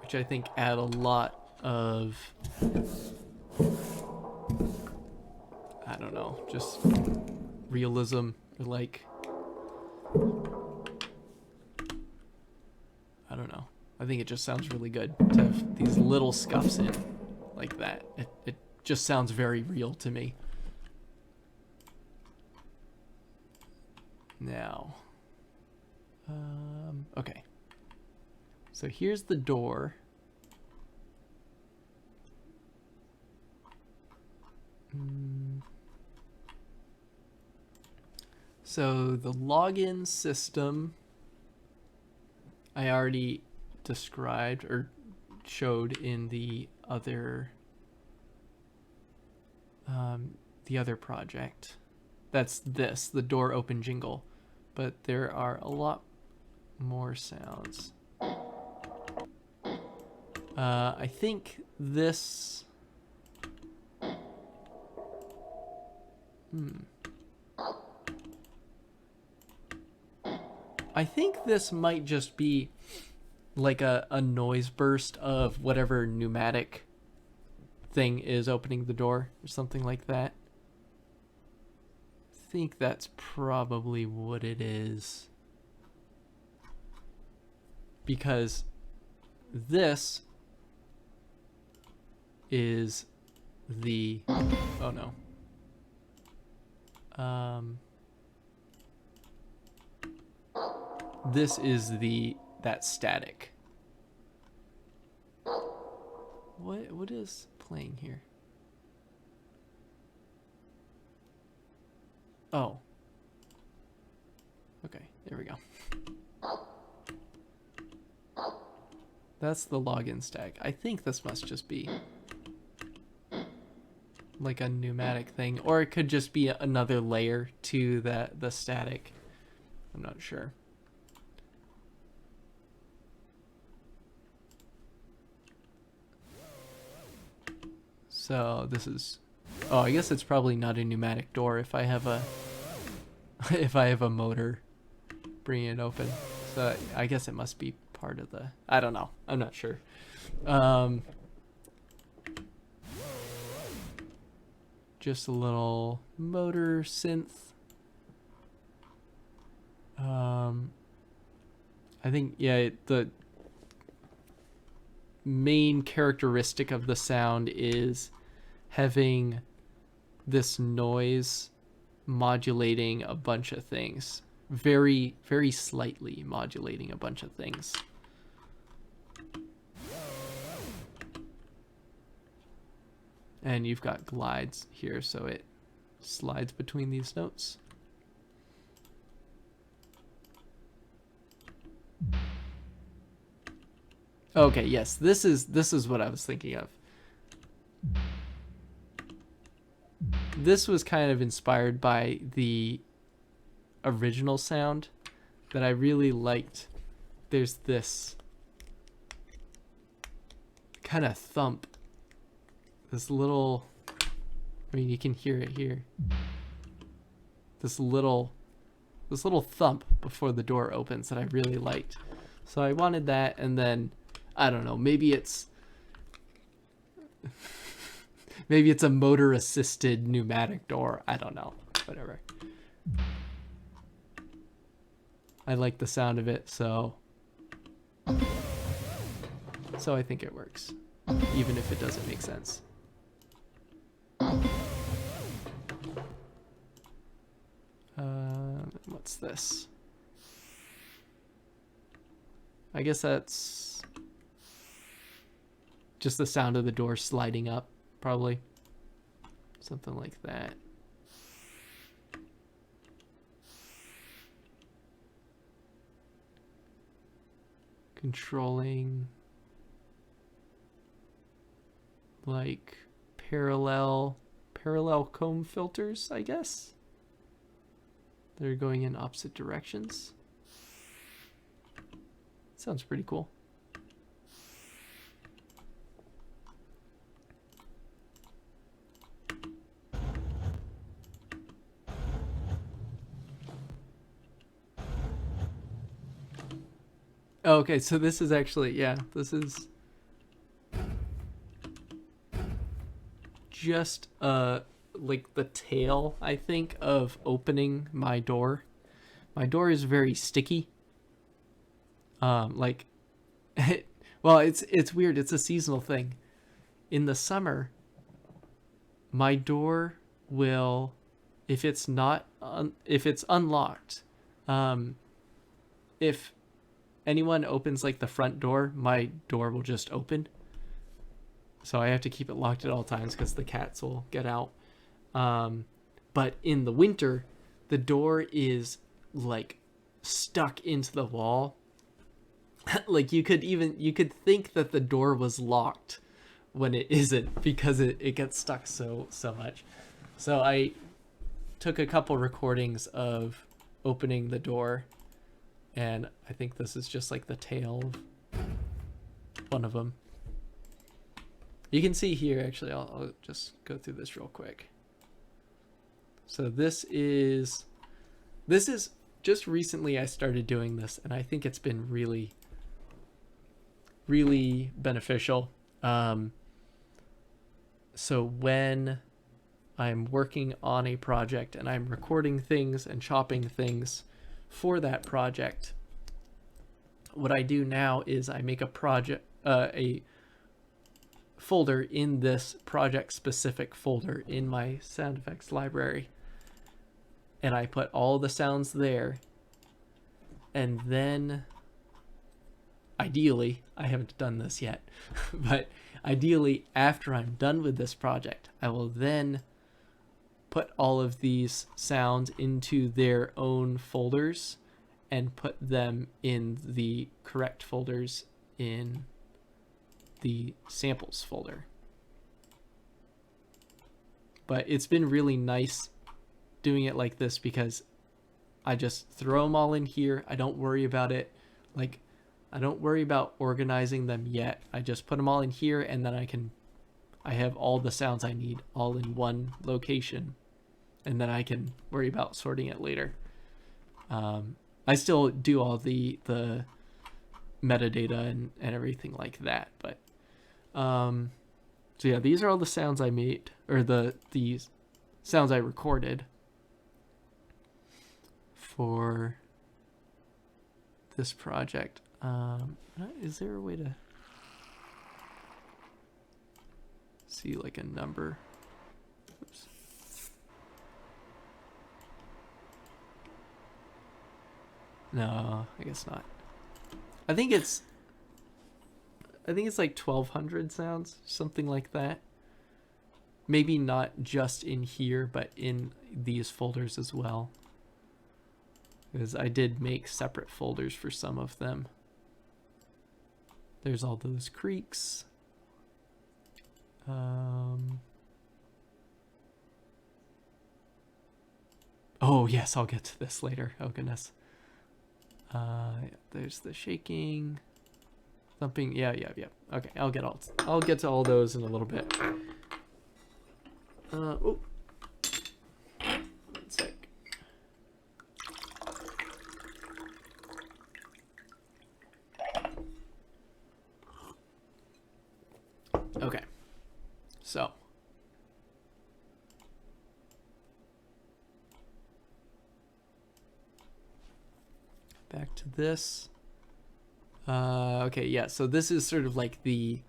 which I think add a lot of, I don't know, just realism, or like, I don't know. I think it just sounds really good to have these little scuffs in like that. It just sounds very real to me. Now, okay. So here's the door. So the login system I already described or showed in the other project. That's this, the door open jingle, but there are a lot more sounds. I think this I think this might just be like a noise burst of whatever pneumatic thing is opening the door or something like that. I think that's probably what it is. Because this is the... Oh no. This is that static. What is playing here? Oh. Okay, there we go. That's the login stack. I think this must just be like a pneumatic thing, or it could just be another layer to the static. I'm not sure. So this is, oh, I guess it's probably not a pneumatic door if I have a if I have a motor bringing it open. So I guess it must be part of the, I don't know, I'm not sure. Just a little motor synth. I think, yeah, the main characteristic of the sound is having this noise modulating a bunch of things. Very, very slightly modulating a bunch of things. And you've got glides here, so it slides between these notes. Okay, yes, this is what I was thinking of. This was kind of inspired by the original sound that I really liked. There's this kind of thump. This little, I mean, you can hear it here. This little thump before the door opens that I really liked. So I wanted that, and then I don't know, maybe it's a motor assisted pneumatic door. I don't know. Whatever. I like the sound of it, so I think it works, even if it doesn't make sense. What's this? I guess that's just the sound of the door sliding up, probably. Something like that. Controlling like parallel comb filters, I guess. They're going in opposite directions. Sounds pretty cool. Okay, so this is actually, yeah, this is just like the tail, I think, of opening my door. My door is very sticky. Like, well, it's weird. It's a seasonal thing. In the summer, my door will, if it's unlocked, if anyone opens like the front door, my door will just open. So I have to keep it locked at all times because the cats will get out. But in the winter, the door is like stuck into the wall. Like you could think that the door was locked when it isn't, because it gets stuck so much. So I took a couple recordings of opening the door, and I think this is just like the tail of one of them. You can see here, actually, I'll just go through this real quick. So this is just recently I started doing this, and I think it's been really, really beneficial. So when I'm working on a project and I'm recording things and chopping things for that project, what I do now is I make a folder in this project specific folder in my sound effects library, and I put all the sounds there. And then ideally, I haven't done this yet, but ideally after I'm done with this project, I will then put all of these sounds into their own folders and put them in the correct folders in the samples folder. But it's been really nice doing it like this because I just throw them all in here. I don't worry about it. Like, I don't worry about organizing them yet. I just put them all in here, and then I have all the sounds I need all in one location, and then I can worry about sorting it later. I still do all the metadata and everything like that, but so yeah, these are all the sounds I made, or these sounds I recorded for this project. Is there a way to see like a number? Oops. No, I guess not. I think it's like 1,200 sounds, something like that. Maybe not just in here, but in these folders as well. Because I did make separate folders for some of them. There's all those creaks. Oh yes, I'll get to this later. Oh goodness. There's the shaking, thumping. Yeah. Okay, I'll get to all those in a little bit. Oh, 1 sec. Okay, so back to this. Okay, yeah, so this is sort of like the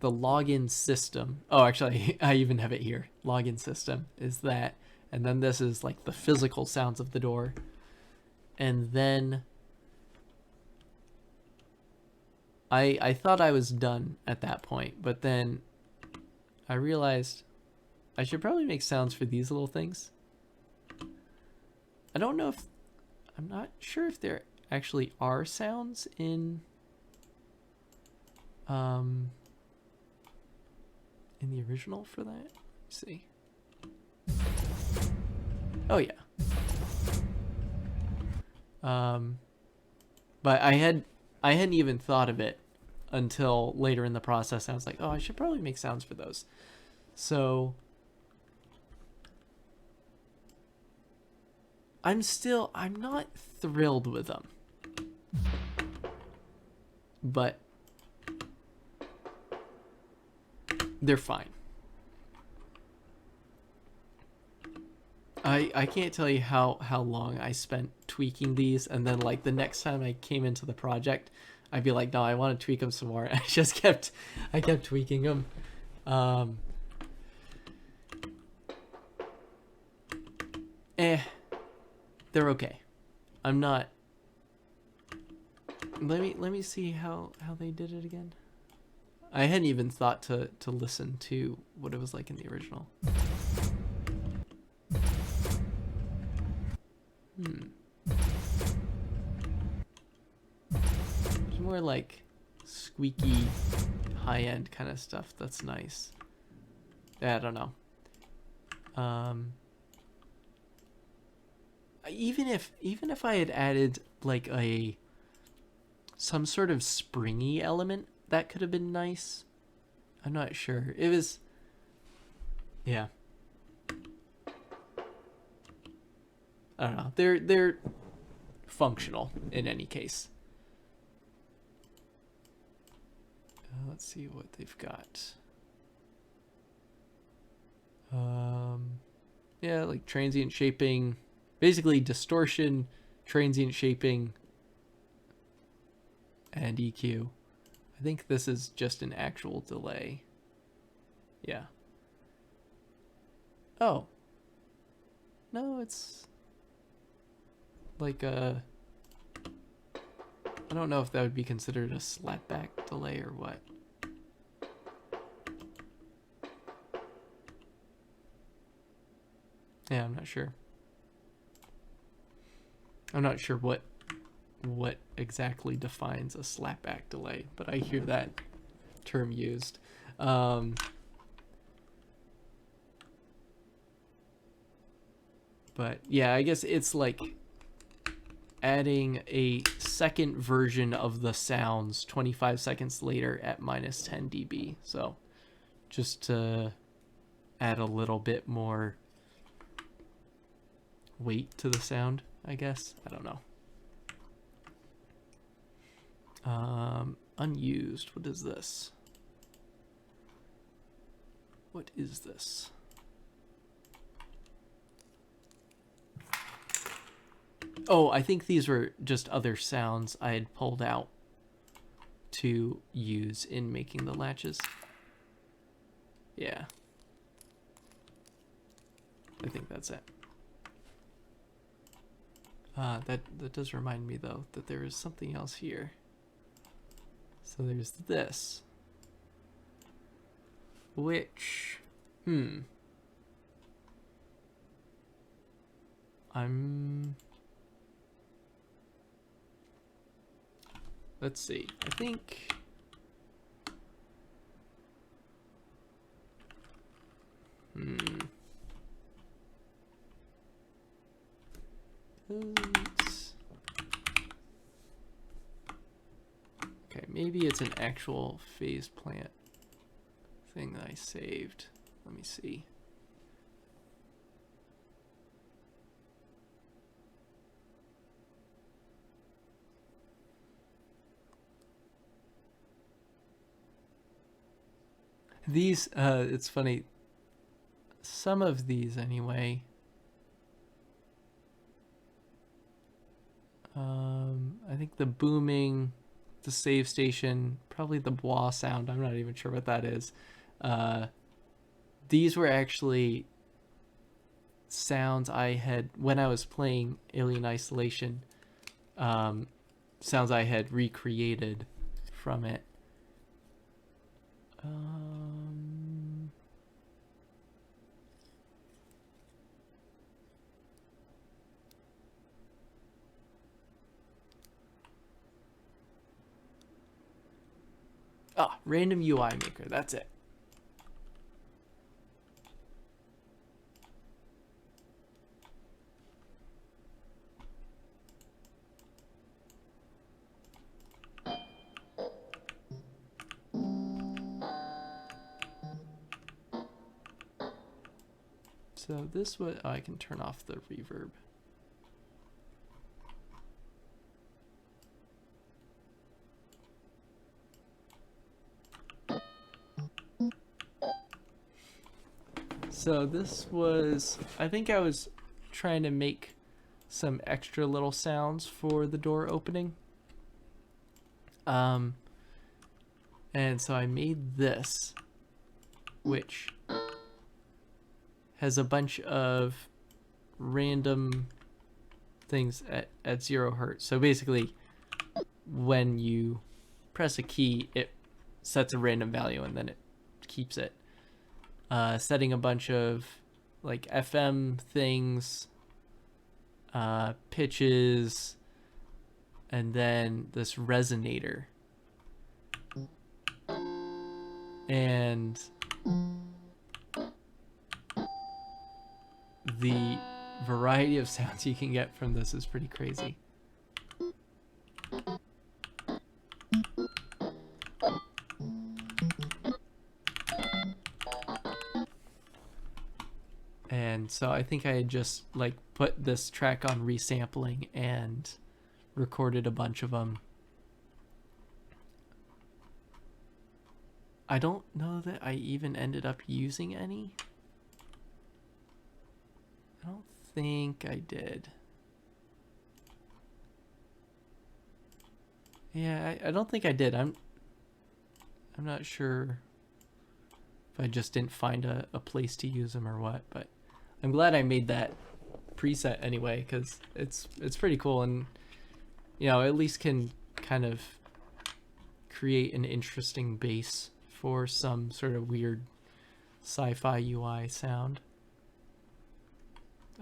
login system. Oh, actually, I even have it here. Login system is that, and then this is like the physical sounds of the door. And then I thought I was done at that point, but then I realized I should probably make sounds for these little things. I'm not sure if there actually are sounds in the original for that. Let's see. Oh yeah. But I hadn't even thought of it until later in the process. I was like, oh, I should probably make sounds for those. So I'm not thrilled with them, but they're fine. I can't tell you how long I spent tweaking these, and then like the next time I came into the project, I'd be like, no, I want to tweak them some more. I kept tweaking them. They're okay. I'm not. Let me see how they did it again. I hadn't even thought to listen to what it was like in the original. It's more like squeaky, high-end kind of stuff. That's nice. Yeah, I don't know. Even if I had added like some sort of springy element, that could have been nice. I'm not sure. It was, yeah. I don't know. They're functional in any case. Let's see what they've got. Yeah, like transient shaping, basically distortion, transient shaping, and EQ. I think this is just an actual delay. Yeah. Oh. No, it's like a... I don't know if that would be considered a slapback delay or what. Yeah, I'm not sure. I'm not sure what exactly defines a slapback delay, but I hear that term used. But yeah, I guess it's like adding a second version of the sounds 25 seconds later at minus 10 dB. So just to add a little bit more weight to the sound, I guess. I don't know. Unused. What is this? What is this? Oh, I think these were just other sounds I had pulled out to use in making the latches. Yeah. I think that's it. That does remind me, though, that there is something else here. So there's this. Which... Let's see. I think... Okay, maybe it's an actual phase plant thing that I saved. Let me see. These, it's funny. Some of these, anyway. I think the booming, the save station, probably the blah sound. I'm not even sure what that is. These were actually sounds I had when I was playing Alien Isolation. Sounds I had recreated from it. Random UI maker. That's it. So this way I can turn off the reverb. So this was, I think I was trying to make some extra little sounds for the door opening. And so I made this, which has a bunch of random things at 0 hertz. So basically, when you press a key, it sets a random value and then it keeps it. Setting a bunch of like FM things, pitches, and then this resonator. And the variety of sounds you can get from this is pretty crazy. And so I think I had just like put this track on resampling and recorded a bunch of them. I don't know that I even ended up using any. I don't think I did. Yeah, I don't think I did. I'm not sure if I just didn't find a place to use them or what, but I'm glad I made that preset anyway, because it's pretty cool, and at least can kind of create an interesting base for some sort of weird sci-fi UI sound.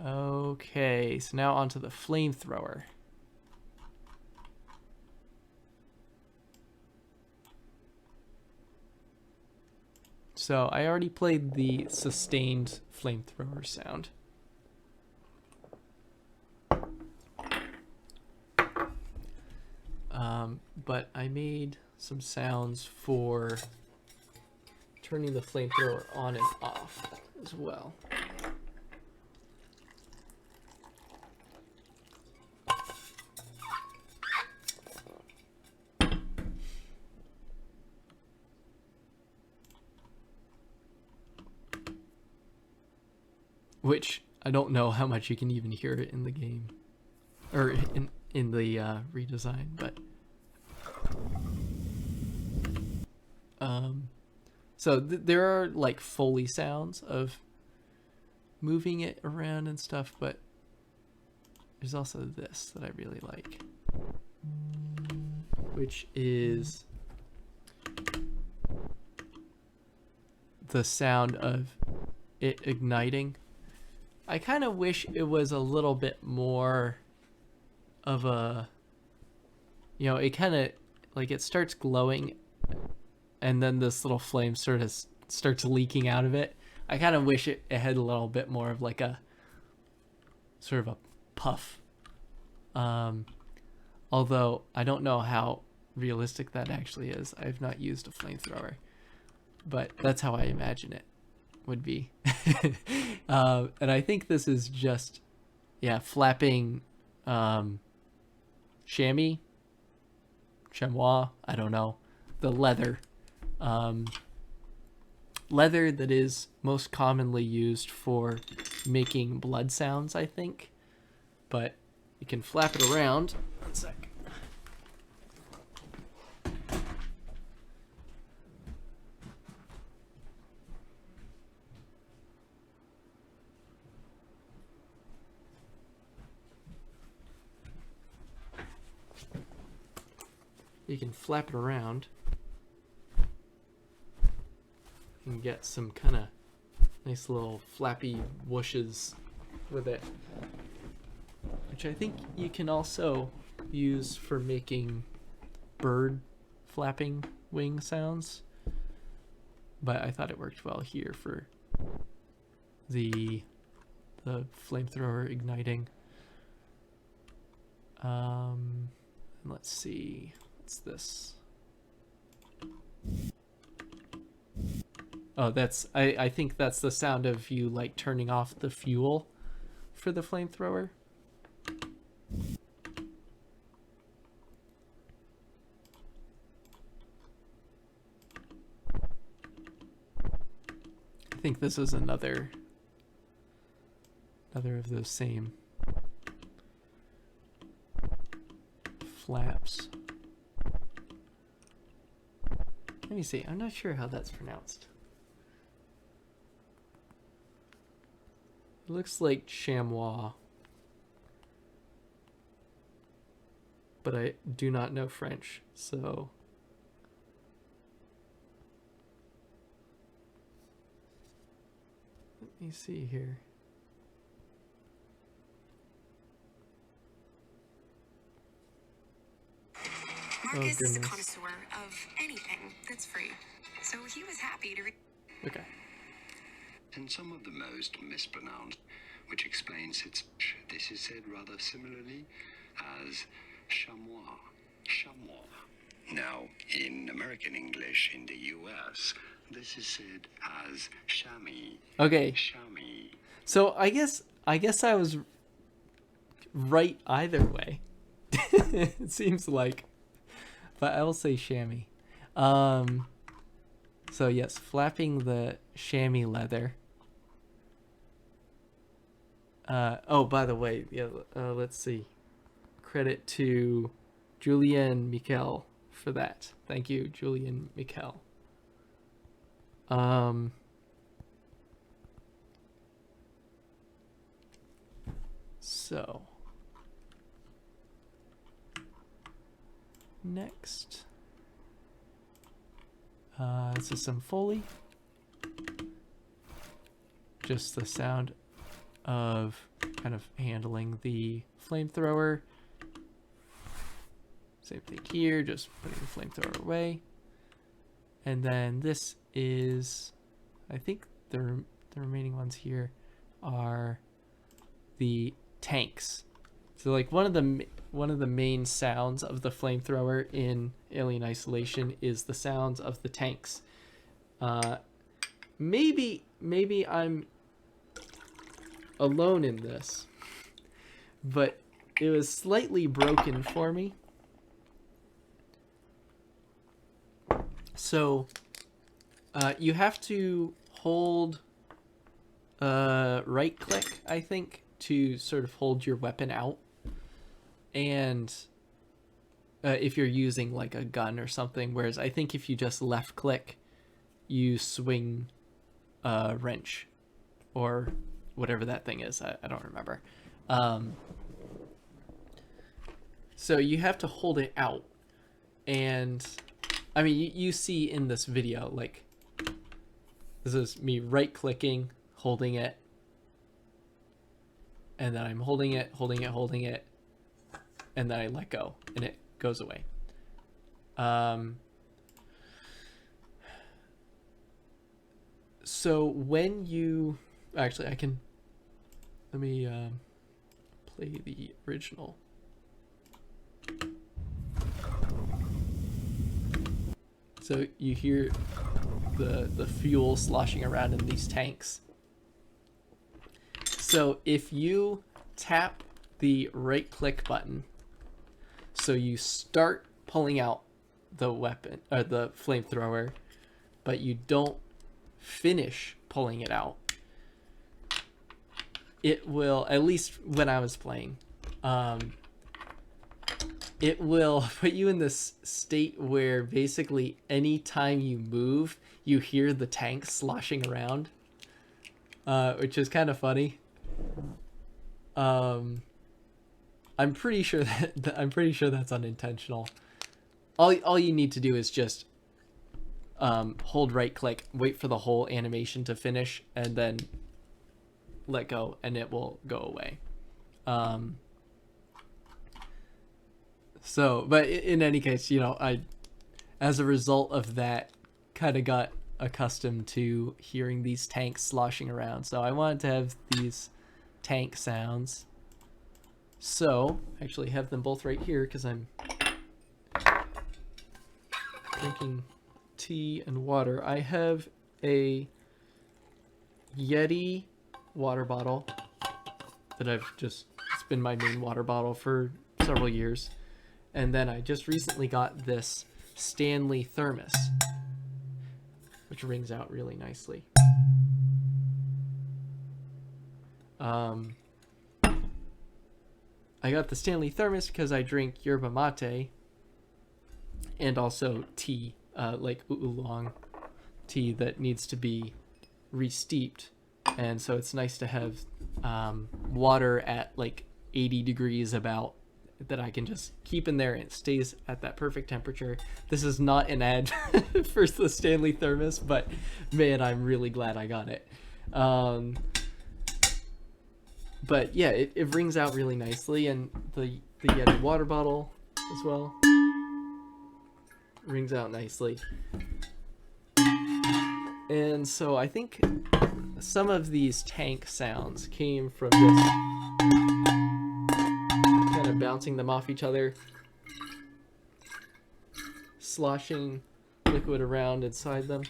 Okay, so now onto the flamethrower. So I already played the sustained flamethrower sound. But I made some sounds for turning the flamethrower on and off as well. Which I don't know how much you can even hear it in the game, or in the redesign, but so there are like Foley sounds of moving it around and stuff, but there's also this that I really like, which is the sound of it igniting. I kind of wish it was a little bit more of a, it kind of, like, it starts glowing and then this little flame sort of starts leaking out of it. I kind of wish it had a little bit more of like a sort of a puff. Although I don't know how realistic that actually is. I've not used a flamethrower, but that's how I imagine it would be. And I think this is just, flapping chamois, I don't know, the leather that is most commonly used for making blood sounds, I think. But you can flap it around. One sec. You can flap it around and get some kind of nice little flappy whooshes with it, which I think you can also use for making bird flapping wing sounds, but I thought it worked well here for the flamethrower igniting. Let's see, what's this? Oh, that's, I think that's the sound of you like turning off the fuel for the flamethrower. I think this is another of those same flaps. Let me see, I'm not sure how that's pronounced. It looks like chamois, but I do not know French, so let me see here. Marcus is a connoisseur of anything that's free, so he was happy to Okay. And some of the most mispronounced, which explains this is said rather similarly as chamois. Now, in American English in the US, this is said as chamois. Okay. Chamois. So I guess I was right either way. It seems like, but I will say chamois. So yes, flapping the chamois leather. Oh, by the way, yeah. Let's see. Credit to Julian Mikel for that. Thank you, Julian Mikel. So next, this is some Foley. Just the sound of kind of handling the flamethrower. Same thing here, just putting the flamethrower away. And then this is, I think the remaining ones here are the tanks. So like one of the main sounds of the flamethrower in Alien Isolation is the sounds of the tanks. Maybe I'm alone in this, but it was slightly broken for me. So you have to hold right click, I think, to sort of hold your weapon out. And if you're using like a gun or something, whereas I think if you just left click, you swing a wrench or whatever that thing is. I don't remember. So you have to hold it out. And I mean, you see in this video, like, this is me right clicking, holding it. And then I'm holding it. And then I let go and it goes away. So when you, actually let me play the original. So you hear the fuel sloshing around in these tanks. So if you tap the right click button, so you start pulling out the weapon or the flamethrower, but you don't finish pulling it out, it will, at least when I was playing, it will put you in this state where basically anytime you move, you hear the tank sloshing around, which is kind of funny. I'm pretty sure that's unintentional. All you need to do is just hold right click, wait for the whole animation to finish, and then let go, and it will go away. So, but in any case, you know, I, as a result of that, kind of got accustomed to hearing these tanks sloshing around. So I wanted to have these tank sounds. So, actually have them both right here because I'm drinking tea and water. I have a Yeti water bottle that it's been my main water bottle for several years. And then I just recently got this Stanley thermos, which rings out really nicely. I got the Stanley thermos because I drink yerba mate and also tea, like oolong tea that needs to be re-steeped. And so it's nice to have water at like 80 degrees about, that I can just keep in there and it stays at that perfect temperature. This is not an ad for the Stanley thermos, but man, I'm really glad I got it. But yeah, it rings out really nicely, and the Yeti water bottle as well rings out nicely. And so I think some of these tank sounds came from this kind of bouncing them off each other, sloshing liquid around inside them.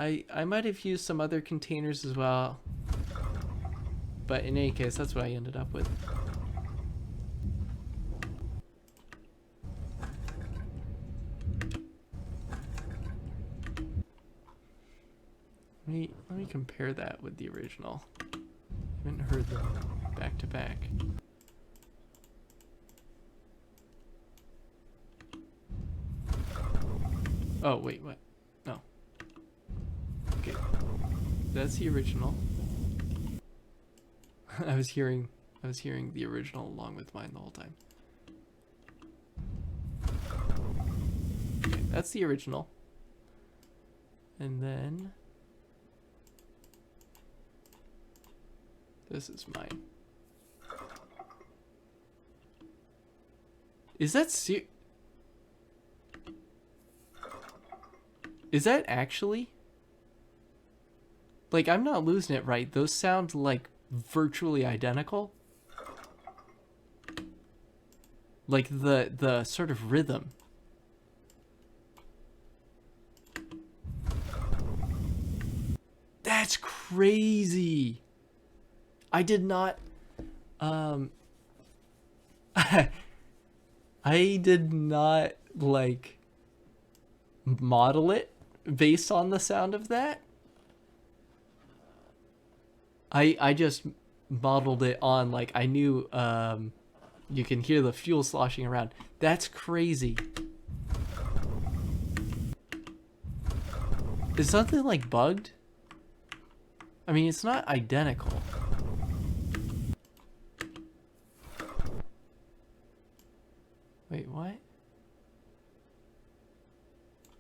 I might have used some other containers as well, but in any case, that's what I ended up with. compare that with the original. I haven't heard them back to back. Oh, wait, what? No. Okay. That's the original. I was hearing the original along with mine the whole time. Okay, that's the original. And then this is mine. Is that Is that actually? Like, I'm not losing it, right? Those sound like virtually identical. Like the sort of rhythm. That's crazy. I did not I did not like model it based on the sound of that. I just modeled it on, like, I knew you can hear the fuel sloshing around. That's crazy. Is something like bugged? I mean, it's not identical. Wait, what?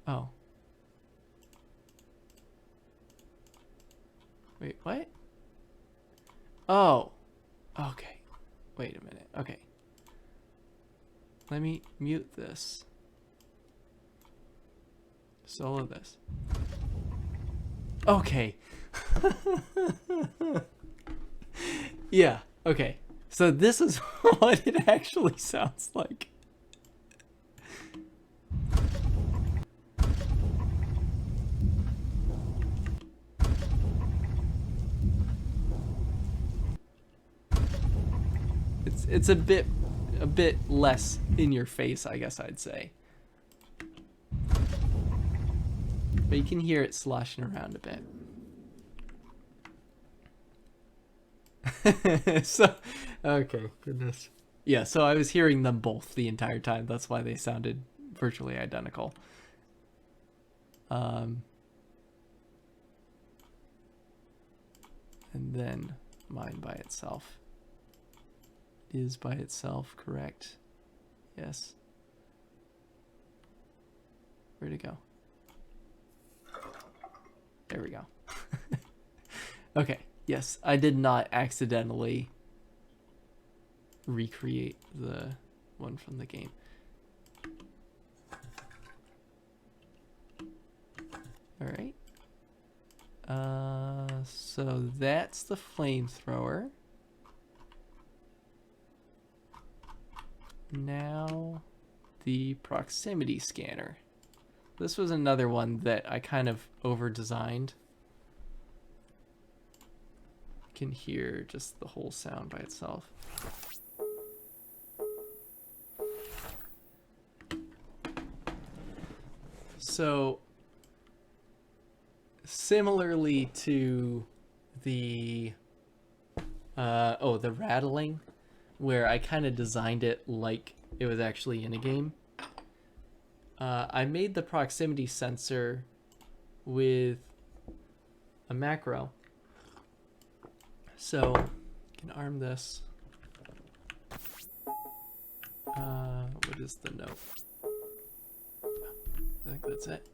Oh. Wait, what? Oh. Okay. Wait a minute. Okay. Let me mute this. Solo this. Okay. Yeah, okay. So this is what it actually sounds like. It's a bit less in your face, I guess I'd say. But you can hear it sloshing around a bit. So, okay, goodness. Yeah, so I was hearing them both the entire time. That's why they sounded virtually identical. And then mine by itself is by itself, correct? Yes. Where'd it go? There we go. Okay, yes, I did not accidentally recreate the one from the game. All right. So that's the flamethrower. Now the proximity scanner. This was another one that I kind of over-designed. You can hear just the whole sound by itself. So, similarly to the the rattling, where I kind of designed it like it was actually in a game. I made the proximity sensor with a macro. So, you can arm this. What is the note? I think that's it.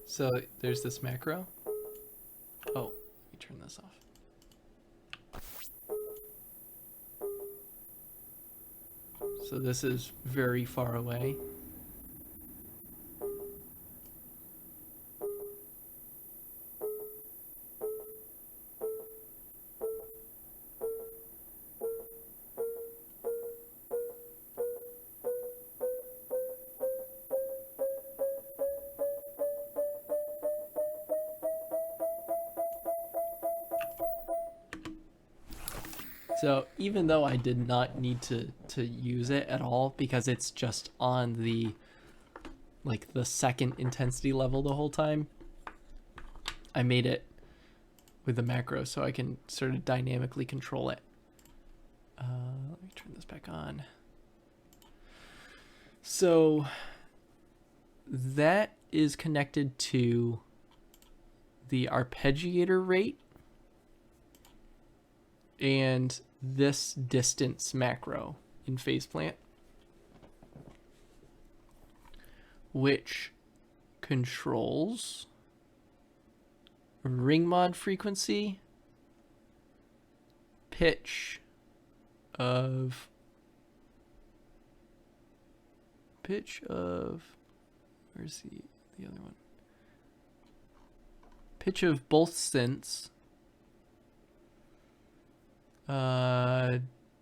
So, there's this macro. Oh, let me turn this off. So this is very far away. So even though I did not need to use it at all, because it's just on the, like, the second intensity level the whole time, I made it with the macro so I can sort of dynamically control it. Let me turn this back on. So that is connected to the arpeggiator rate and this distance macro in Faceplant, which controls ring mod frequency, pitch of where's the other one? Pitch of both synths.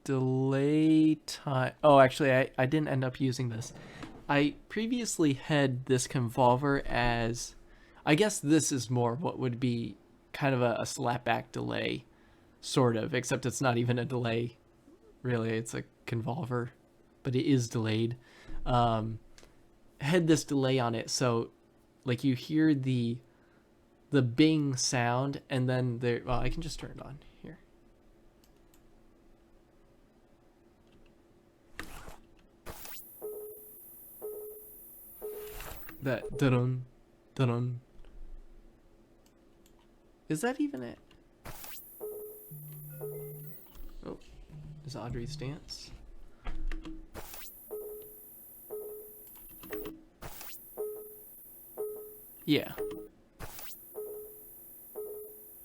Delay time. Oh, actually, I didn't end up using this. I previously had this convolver as, I guess this is more what would be kind of a slapback delay, sort of, except it's not even a delay, really. It's a convolver, but it is delayed. Had this delay on it, so like you hear the bing sound, and then there. Well, I can just turn it on here. That dun dun. Is that even it? Oh, is Audrey's dance? Yeah.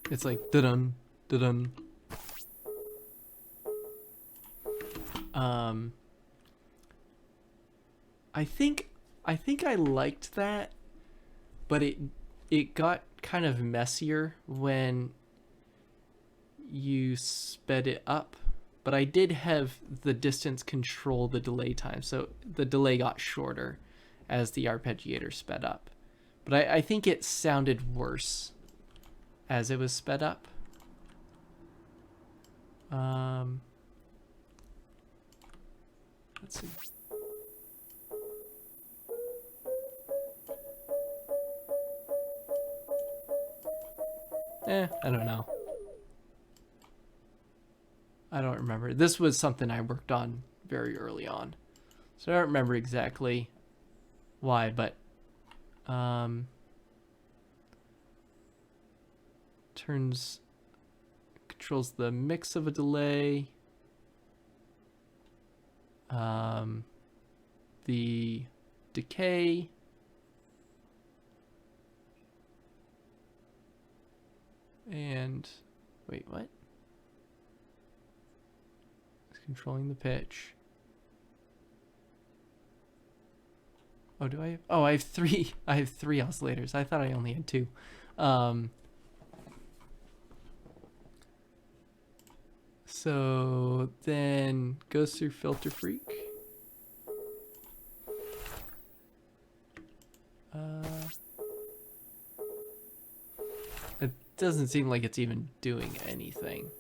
It's like dun dun. I think I liked that, but it got kind of messier when you sped it up. But I did have the distance control the delay time, so the delay got shorter as the arpeggiator sped up. But I think it sounded worse as it was sped up. Let's see. I don't know. I don't remember. This was something I worked on very early on, so I don't remember exactly why, but controls the mix of a delay, the decay, and wait, what? It's controlling the pitch. Oh, do I have? Oh, I have three. I have three oscillators. I thought I only had two. So then goes through Filter Freak. It doesn't seem like it's even doing anything.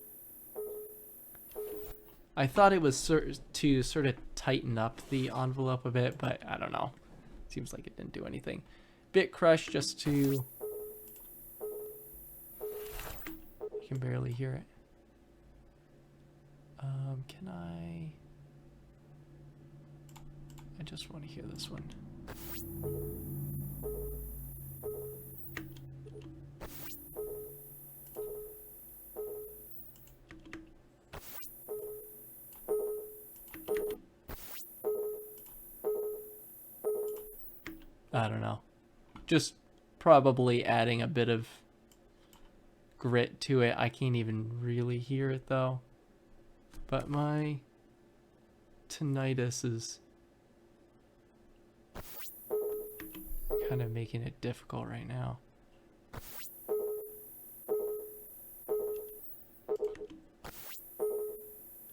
I thought it was to sort of tighten up the envelope a bit, but I don't know. Seems like it didn't do anything. Bit Crush just to... You can barely hear it. Can I just want to hear this one. I don't know. Just probably adding a bit of grit to it. I can't even really hear it though. But my tinnitus is kind of making it difficult right now.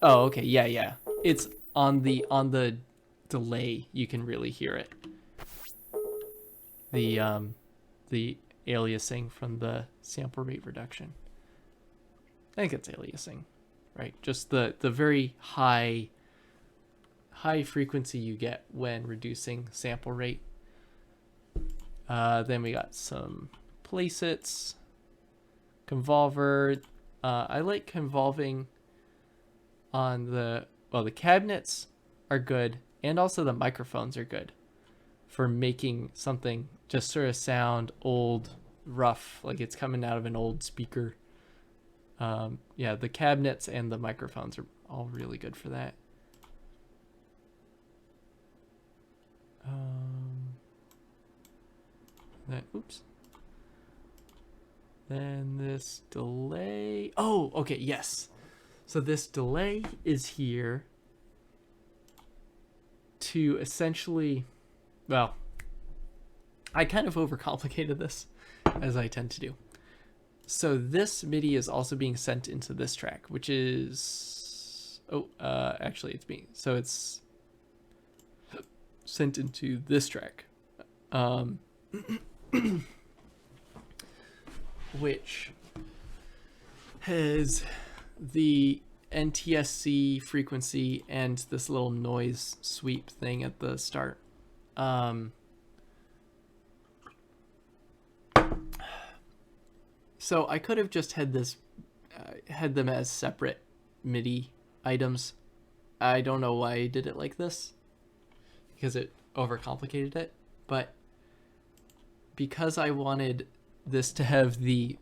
Oh, okay. Yeah. It's on the delay. You can really hear it. The aliasing from the sample rate reduction. I think it's aliasing, right? Just the very high frequency you get when reducing sample rate. Then we got some placets. Convolver. I like convolving on the cabinets are good, and also the microphones are good for making something just sort of sound old, rough, like it's coming out of an old speaker. Yeah, the cabinets and the microphones are all really good for that. Oops. Then this delay. Oh, okay, yes. So this delay is here to essentially, well, I kind of overcomplicated this, as I tend to do. So this MIDI is also being sent into this track, which is, actually it's sent into this track, which has the NTSC frequency and this little noise sweep thing at the start. So I could have just had them as separate MIDI items. I don't know why I did it like this, because it overcomplicated it, but because I wanted this to have the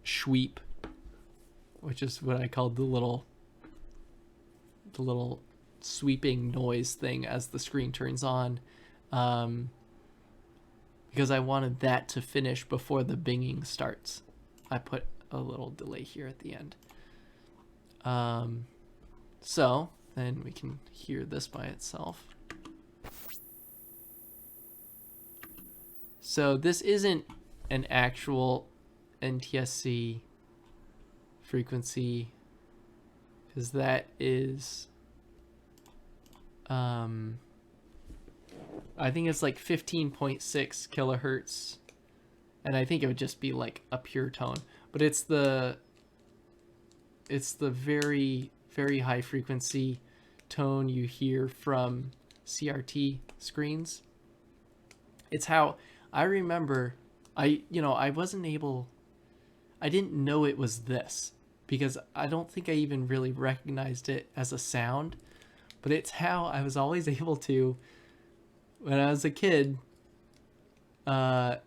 sweep, which is what I called the little sweeping noise thing as the screen turns on, because I wanted that to finish before the binging starts. I put a little delay here at the end. So then we can hear this by itself. So this isn't an actual NTSC frequency, because that is, I think it's like 15.6 kilohertz, and I think it would just be like a pure tone, but it's the very, very high frequency tone you hear from CRT screens. It's how I remember, I didn't know it was this, because I don't think I even really recognized it as a sound, but it's how I was always able to, when I was a kid, I'd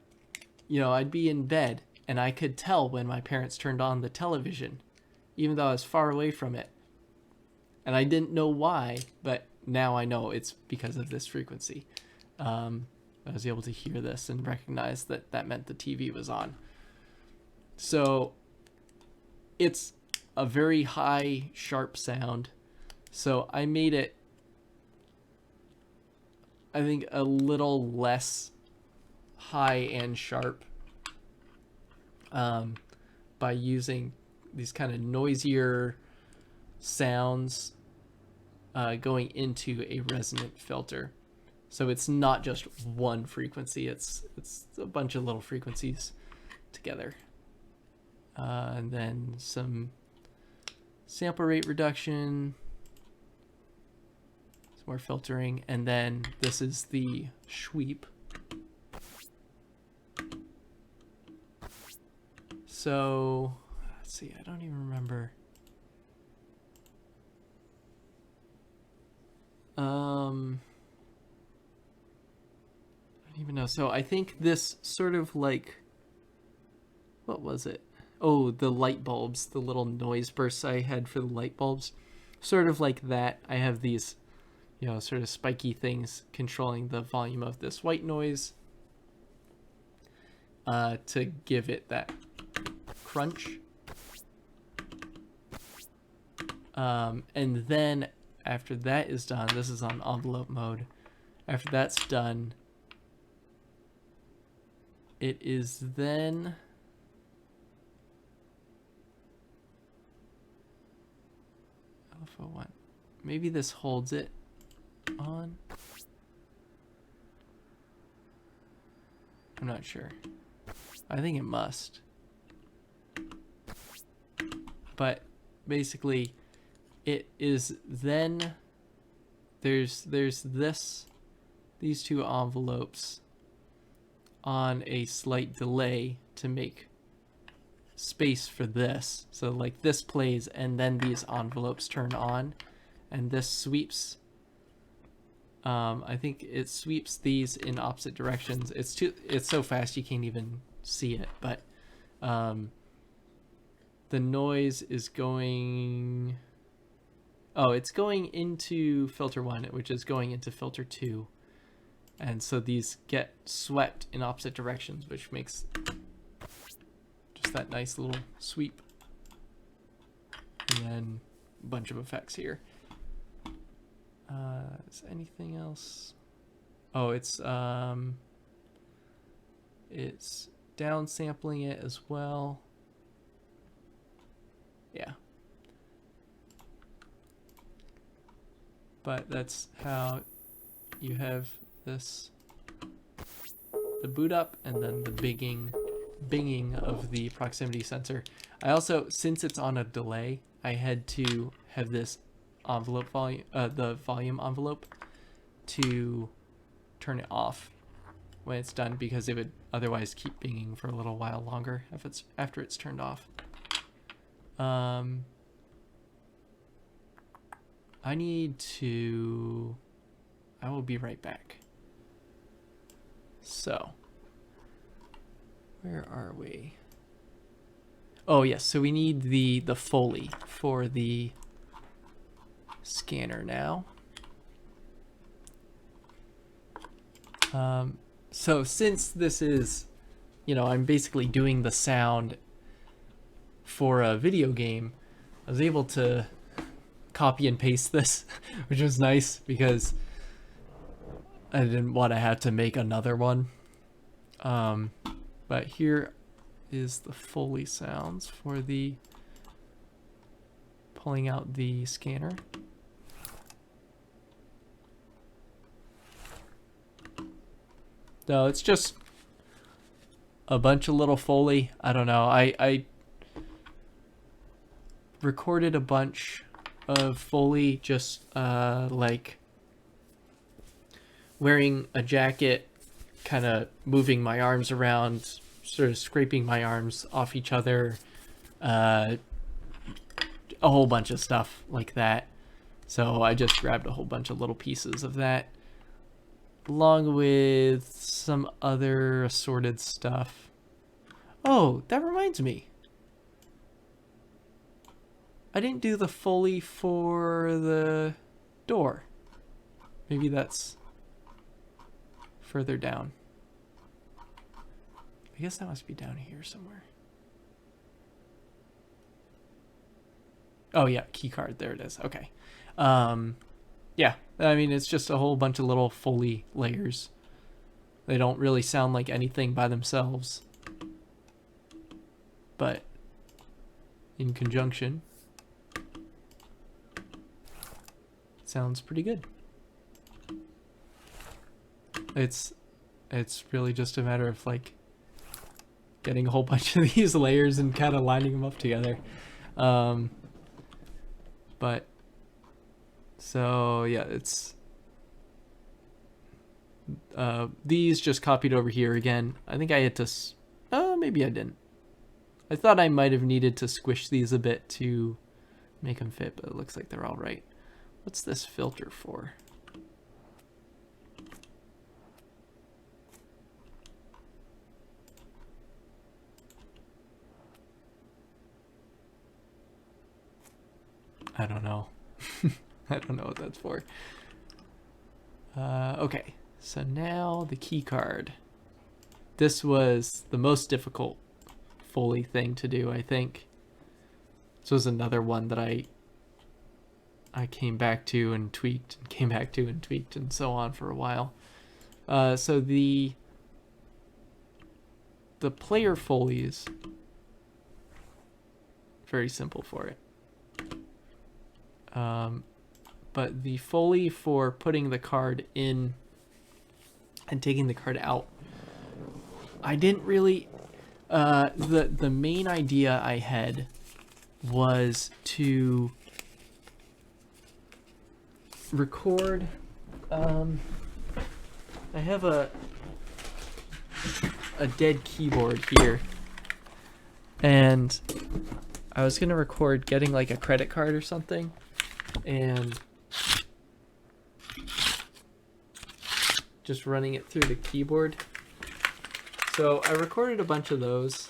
be in bed and I could tell when my parents turned on the television, even though I was far away from it. And I didn't know why, but now I know it's because of this frequency. I was able to hear this and recognize that meant the TV was on. So it's a very high, sharp sound. So I made it, I think, a little less high and sharp by using these kind of noisier sounds going into a resonant filter. So it's not just one frequency, it's a bunch of little frequencies together. And then some sample rate reduction, some more filtering, and then this is the sweep. So let's see, I don't even remember. I don't even know. So I think this sort of like, what was it? Oh, the light bulbs, the little noise bursts I had for the light bulbs. Sort of like that. I have these, sort of spiky things controlling the volume of this white noise to give it that crunch. And then after that is done, this is on envelope mode. After that's done, it is then alpha 1. Maybe this holds it on. I'm not sure. I think it must. But basically it is then there's these two envelopes on a slight delay to make space for this. So like this plays and then these envelopes turn on, and this sweeps. I think it sweeps these in opposite directions. It's so fast you can't even see it, but the noise is going. Oh, it's going into filter 1, which is going into filter 2. And so these get swept in opposite directions, which makes just that nice little sweep. And then a bunch of effects here. Is anything else? Oh, it's downsampling it as well. Yeah. But that's how you have this, the boot up and then the binging of the proximity sensor. I also, since it's on a delay, I had to have this envelope volume, the volume envelope, to turn it off when it's done, because it would otherwise keep binging for a little while longer if it's after it's turned off. I will be right back. So, where are we? Oh yes, so we need the Foley for the scanner now. So since this is, I'm basically doing the sound for a video game, I was able to copy and paste this, which was nice because I didn't want to have to make another one. But here is the Foley sounds for the pulling out the scanner. No, it's just a bunch of little Foley. I don't know. I recorded a bunch of Foley, just like wearing a jacket, kind of moving my arms around, sort of scraping my arms off each other, a whole bunch of stuff like that. So I just grabbed a whole bunch of little pieces of that, along with some other assorted stuff. Oh, that reminds me. I didn't do the Foley for the door. Maybe that's further down. I guess that must be down here somewhere. Oh yeah, key card. There it is. Okay. Yeah, I mean, it's just a whole bunch of little Foley layers. They don't really sound like anything by themselves, but in conjunction, it sounds pretty good. It's really just a matter of like getting a whole bunch of these layers and kind of lining them up together. But so yeah, it's these just copied over here again. I think I had to, maybe I didn't. I thought I might have needed to squish these a bit to make them fit, but it looks like they're all right. What's this filter for? I don't know. I don't know what that's for. Okay, so now the key card. This was the most difficult Foley thing to do, I think. This was another one that I came back to and tweaked, and came back to and tweaked, and so on for a while. So the player Foley's very simple for it. But the Foley for putting the card in and taking the card out, I didn't really, the main idea I had was to record, I have a dead keyboard here, and I was gonna record getting like a credit card or something, and just running it through the keyboard. So I recorded a bunch of those.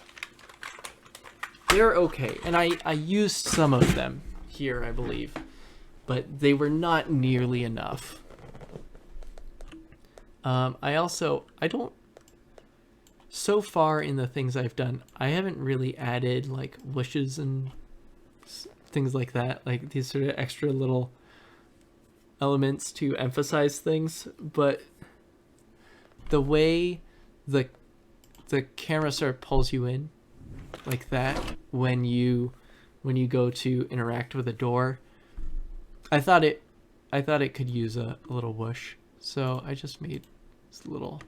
They're okay, and I used some of them here, I believe, but they were not nearly enough. I don't, so far in the things I've done, I haven't really added like whooshes and things like that, like these sort of extra little elements to emphasize things, but the way the camera sort of pulls you in like that when you go to interact with a door, I thought it could use a little whoosh, so I just made this little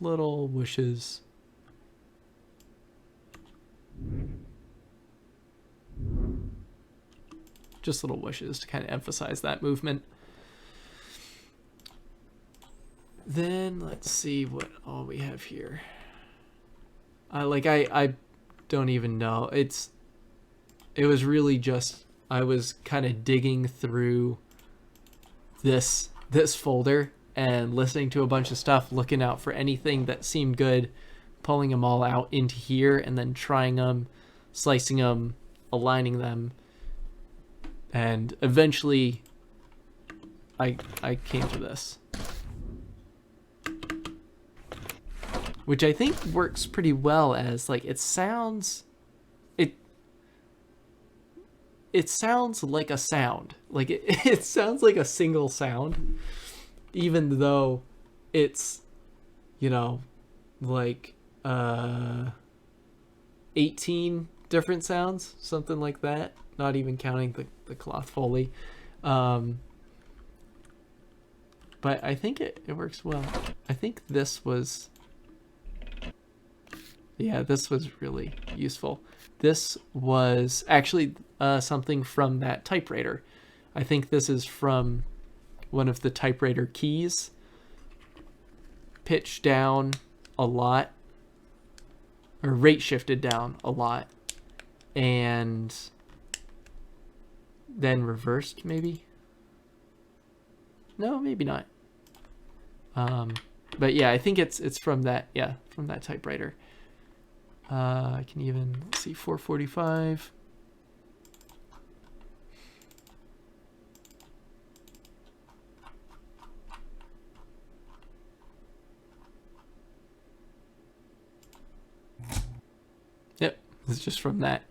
whooshes. Just little whooshes to kind of emphasize that movement. Then let's see what all we have here. I don't even know. It was really just, I was kind of digging through this folder and listening to a bunch of stuff, looking out for anything that seemed good, pulling them all out into here, and then trying them, slicing them, aligning them, and eventually I came to this, which I think works pretty well as like it sounds like a sound, like it sounds like a single sound, even though it's, you know, like 18 different sounds, something like that, not even counting the cloth Foley. But I think it works well. I think this was really useful. This was actually something from that typewriter. I think this is from one of the typewriter keys. Pitched down a lot, or rate shifted down a lot, and then reversed, maybe? No, maybe not. But yeah, I think it's from that, from that typewriter. I can even, let's see, 445. Yep, it's just from that.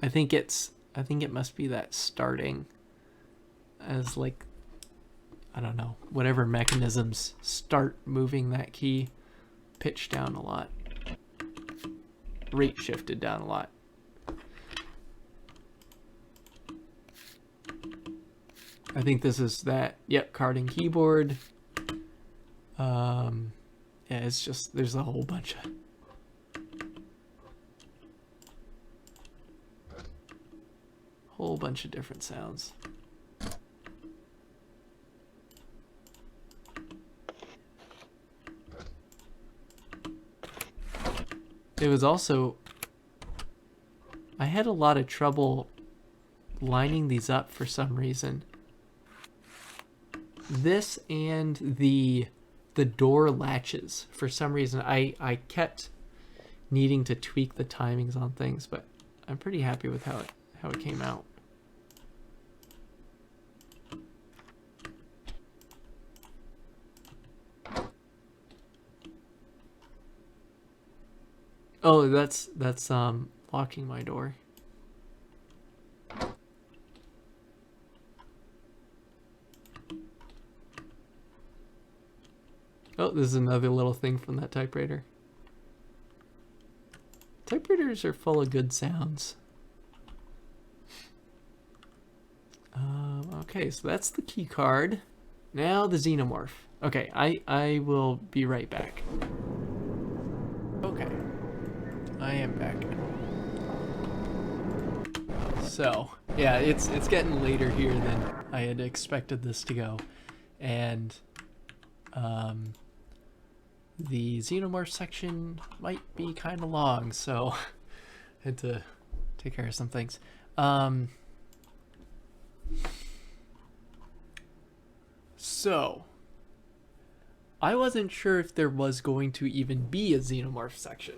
I think it must be that starting as like, I don't know, whatever mechanisms start moving that key. Pitched down a lot, rate shifted down a lot. I think this is that, yep, card and keyboard. Yeah, it's just, there's a whole bunch of different sounds. It was also, I had a lot of trouble lining these up for some reason. This and the door latches, for some reason, I kept needing to tweak the timings on things, but I'm pretty happy with how it came out. Oh, that's locking my door. Oh, this is another little thing from that typewriter. Typewriters are full of good sounds. Okay, so that's the key card. Now the xenomorph. Okay, I will be right back. Okay, I am back now. So, yeah, it's getting later here than I had expected this to go. And the xenomorph section might be kind of long, so I had to take care of some things. So I wasn't sure if there was going to even be a xenomorph section.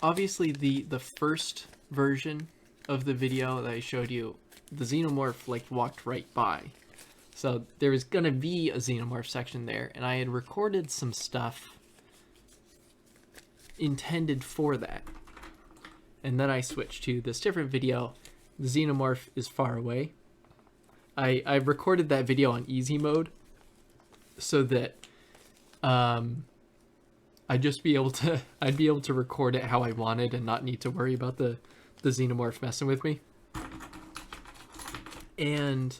Obviously the first version of the video that I showed you, the xenomorph like walked right by. So there was gonna be a xenomorph section there, and I had recorded some stuff intended for that. And then I switched to this different video. The xenomorph is far away. I recorded that video on easy mode so that I'd be able to record it how I wanted and not need to worry about the xenomorph messing with me. And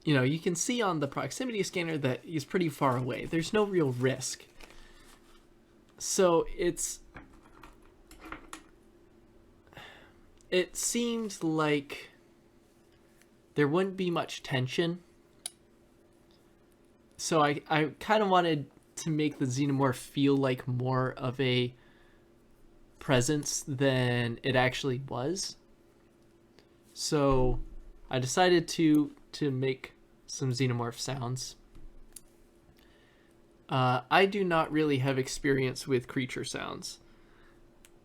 you know, you can see on the proximity scanner that he's pretty far away. There's no real risk. So it seemed like there wouldn't be much tension. So I kind of wanted to make the xenomorph feel like more of a presence than it actually was. So I decided to make some xenomorph sounds. I do not really have experience with creature sounds.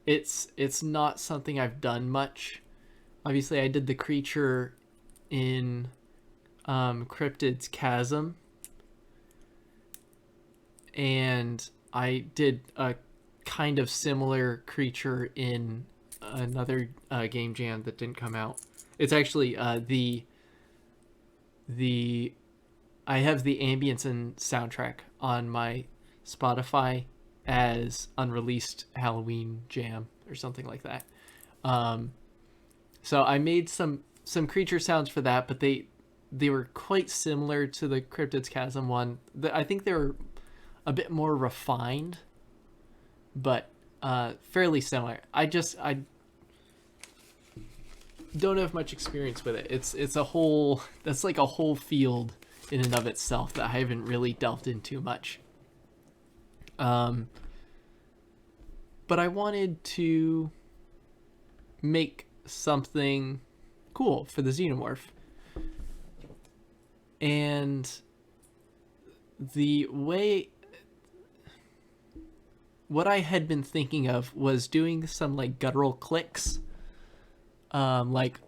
It's not something I've done much. Obviously, I did the creature in Cryptid's Chasm, and I did a kind of similar creature in another game jam that didn't come out. It's actually I have the ambience and soundtrack on my Spotify as unreleased Halloween jam or something like that. So I made some creature sounds for that, but they were quite similar to the Cryptid's Chasm one. I think they were a bit more refined, but fairly similar. I don't have much experience with it. It's a whole field in and of itself that I haven't really delved into much. But I wanted to make something cool for the xenomorph. And what I had been thinking of was doing some like guttural clicks. Like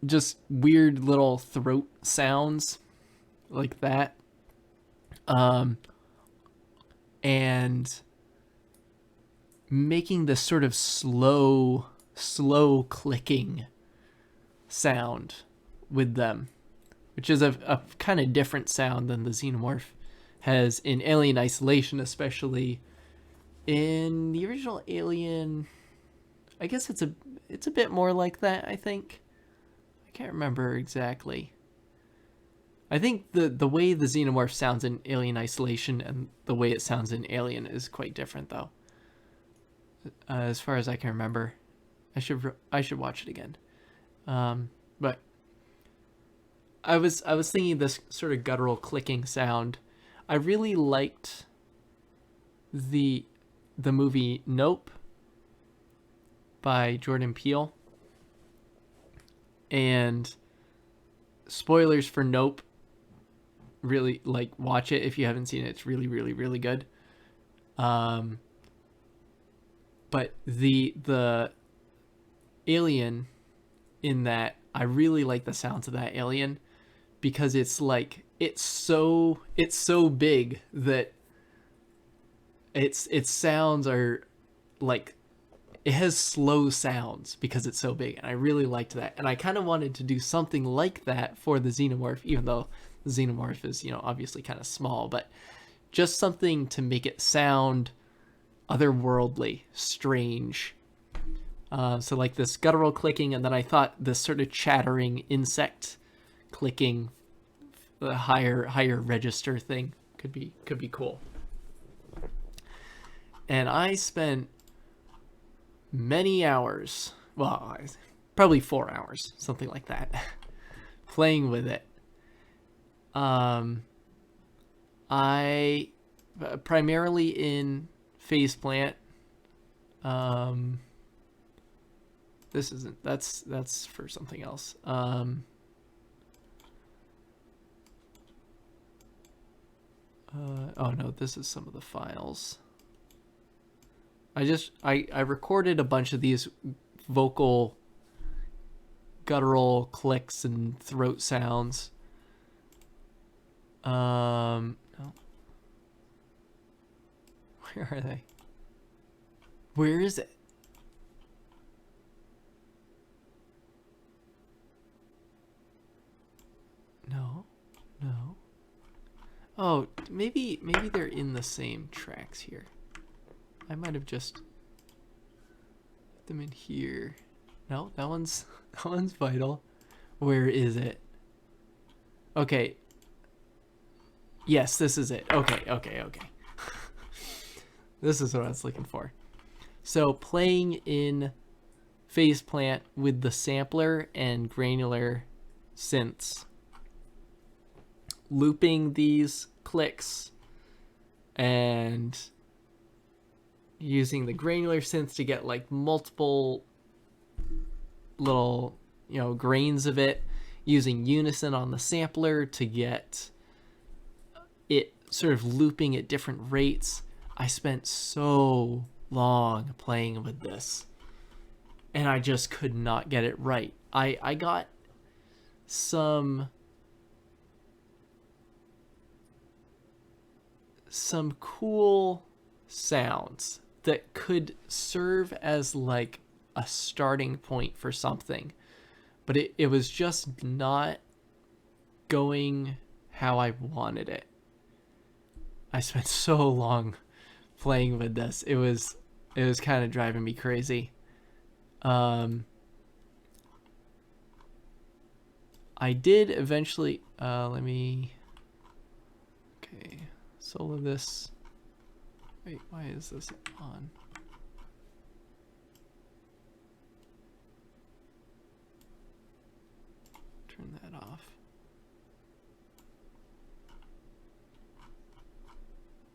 just weird little throat sounds like that. And making this sort of slow clicking sound with them, which is a kind of different sound than the xenomorph has in Alien Isolation, especially. In the original Alien, I guess it's a bit more like that, I think. I can't remember exactly. I think the way the xenomorph sounds in Alien Isolation and the way it sounds in Alien is quite different, though. As far as I can remember, I should watch it again. But I was thinking this sort of guttural clicking sound. I really liked the movie Nope by Jordan Peele. And spoilers for Nope, really, like, watch it if you haven't seen it. It's really, really, really good. But the alien in that, I really like the sounds of that alien because it's like it's so big that its sounds are like, it has slow sounds because it's so big, and I really liked that. And I kind of wanted to do something like that for the xenomorph, even though the xenomorph is, obviously kind of small, but just something to make it sound otherworldly, strange. So like this guttural clicking, and then I thought this sort of chattering insect clicking, the higher register thing could be cool. And I spent many hours. Well, probably 4 hours, something like that, playing with it. I primarily in Faceplant. This isn't. That's for something else. Oh no, this is some of the files. I recorded a bunch of these vocal guttural clicks and throat sounds. No. Where are they? Where is it? No. No. Oh, maybe they're in the same tracks here. I might have just put them in here. No, that one's vital. Where is it? Okay. Yes, this is it. Okay. This is what I was looking for. So playing in Faceplant with the sampler and granular synths, looping these clicks and using the granular synths to get like multiple little, grains of it, using unison on the sampler to get it sort of looping at different rates. I spent so long playing with this and I just could not get it right. I got some cool sounds that could serve as like a starting point for something, but it was just not going how I wanted it. I spent so long playing with this. It was kind of driving me crazy. I did eventually okay, solo this. Wait, why is this on? Turn that off.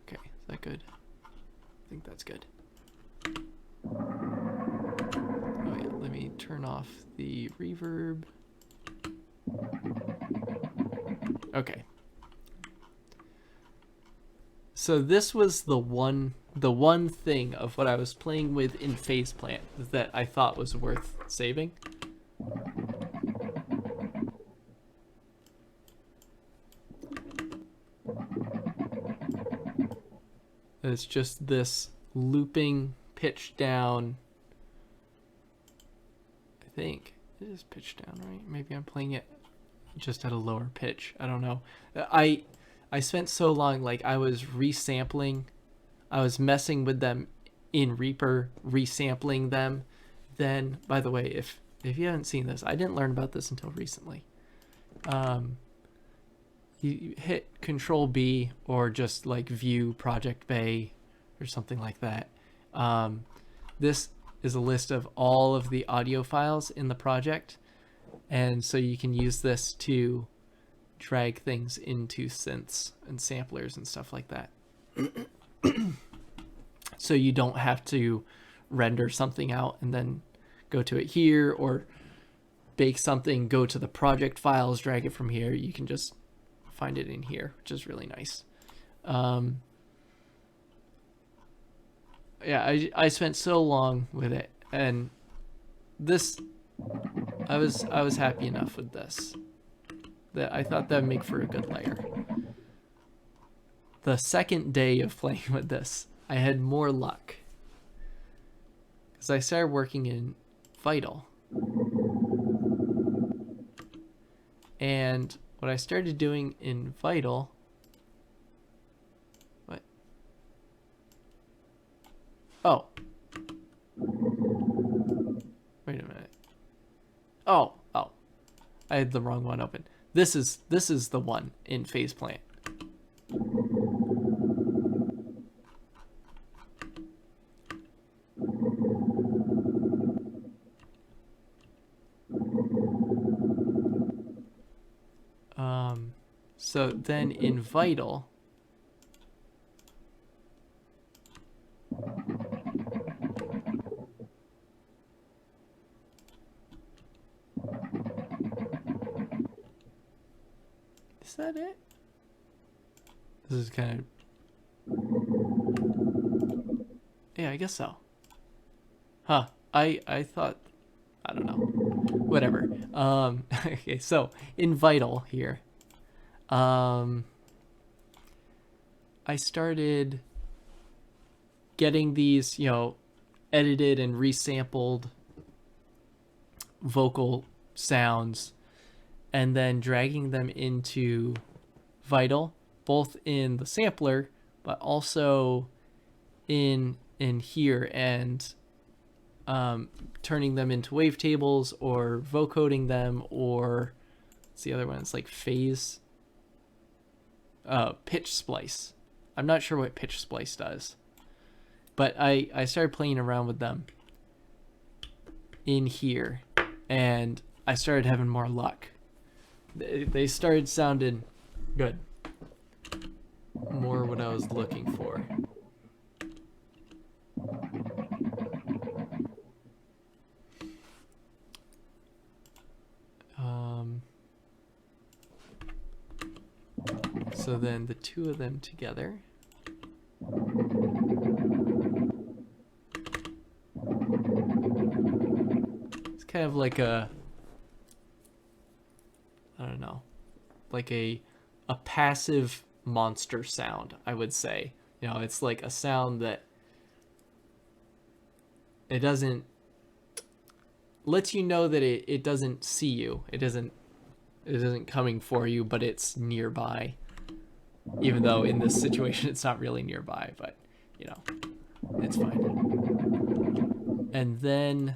Okay, is that good? I think that's good. Oh yeah, let me turn off the reverb. Okay. So this was the one thing of what I was playing with in Faceplant that I thought was worth saving. It's just this looping pitch down. I think it is pitched down, right? Maybe I'm playing it just at a lower pitch. I don't know. I spent so long, like I was resampling. I was messing with them in Reaper, resampling them. Then, by the way, if you haven't seen this, I didn't learn about this until recently. You hit Control B or just like View Project Bay or something like that. This is a list of all of the audio files in the project, and so you can use this to drag things into synths and samplers and stuff like that. So you don't have to render something out and then go to it here, or bake something, go to the project files, drag it from here. You can just find it in here, which is really nice. Yeah, I spent so long with it, and this I was happy enough with this that I thought that would make for a good layer. The second day of playing with this, I had more luck because I started working in Vital, and what I started doing in Vital. What? Oh. Wait a minute. Oh. I had the wrong one open. This is the one in Faceplant. So then in Vital, is that it? This is kind of, yeah, I guess so. Huh. I thought, I don't know. Whatever. Okay, so in Vital here, I started getting these, edited and resampled vocal sounds and then dragging them into Vital, both in the sampler but also in here, and turning them into wavetables or vocoding them, or what's the other one? It's like phase, pitch splice. I'm not sure what pitch splice does, but I started playing around with them in here, and I started having more luck. They started sounding good. More what I was looking for. So then the two of them together. It's kind of like a, I don't know, like a passive monster sound, I would say. It's like a sound that it doesn't, lets you know that it doesn't see you. It isn't coming for you, but it's nearby. Even though in this situation it's not really nearby, but it's fine. And then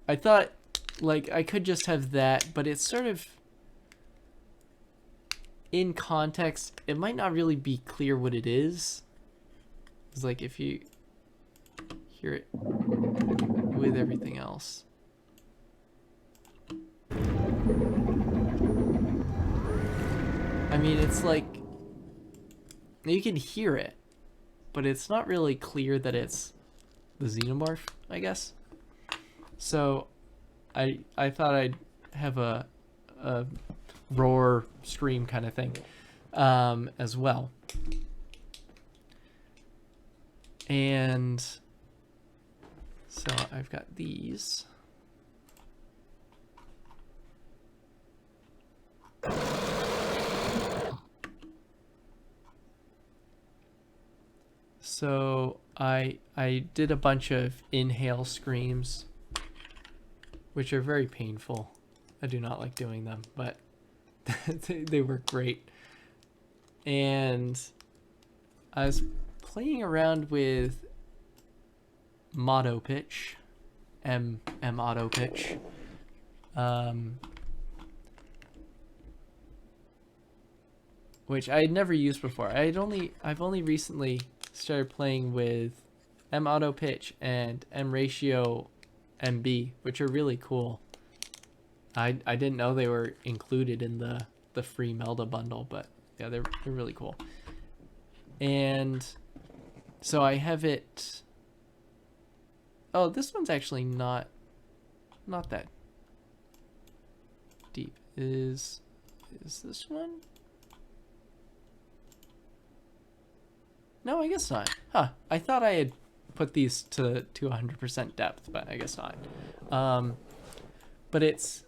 I thought, like, I could just have that, but it's sort of, in context, it might not really be clear what it is. It's like if you hear it with everything else. I mean, it's like, you can hear it, but it's not really clear that it's the xenomorph, I guess. So I thought I'd have a roar scream kind of thing as well. And so I've got these. So I did a bunch of inhale screams, which are very painful. I do not like doing them, but they work great. And I was playing around with motto pitch, M auto pitch, which I had never used before. I've only recently started playing with M auto pitch and M ratio MB, which are really cool. I didn't know they were included in the free Melda bundle, but yeah, they're really cool. And so I have it. Oh, this one's actually not that deep. Is this one? No, I guess not. Huh. I thought I had put these to 100% depth, but I guess not. But it's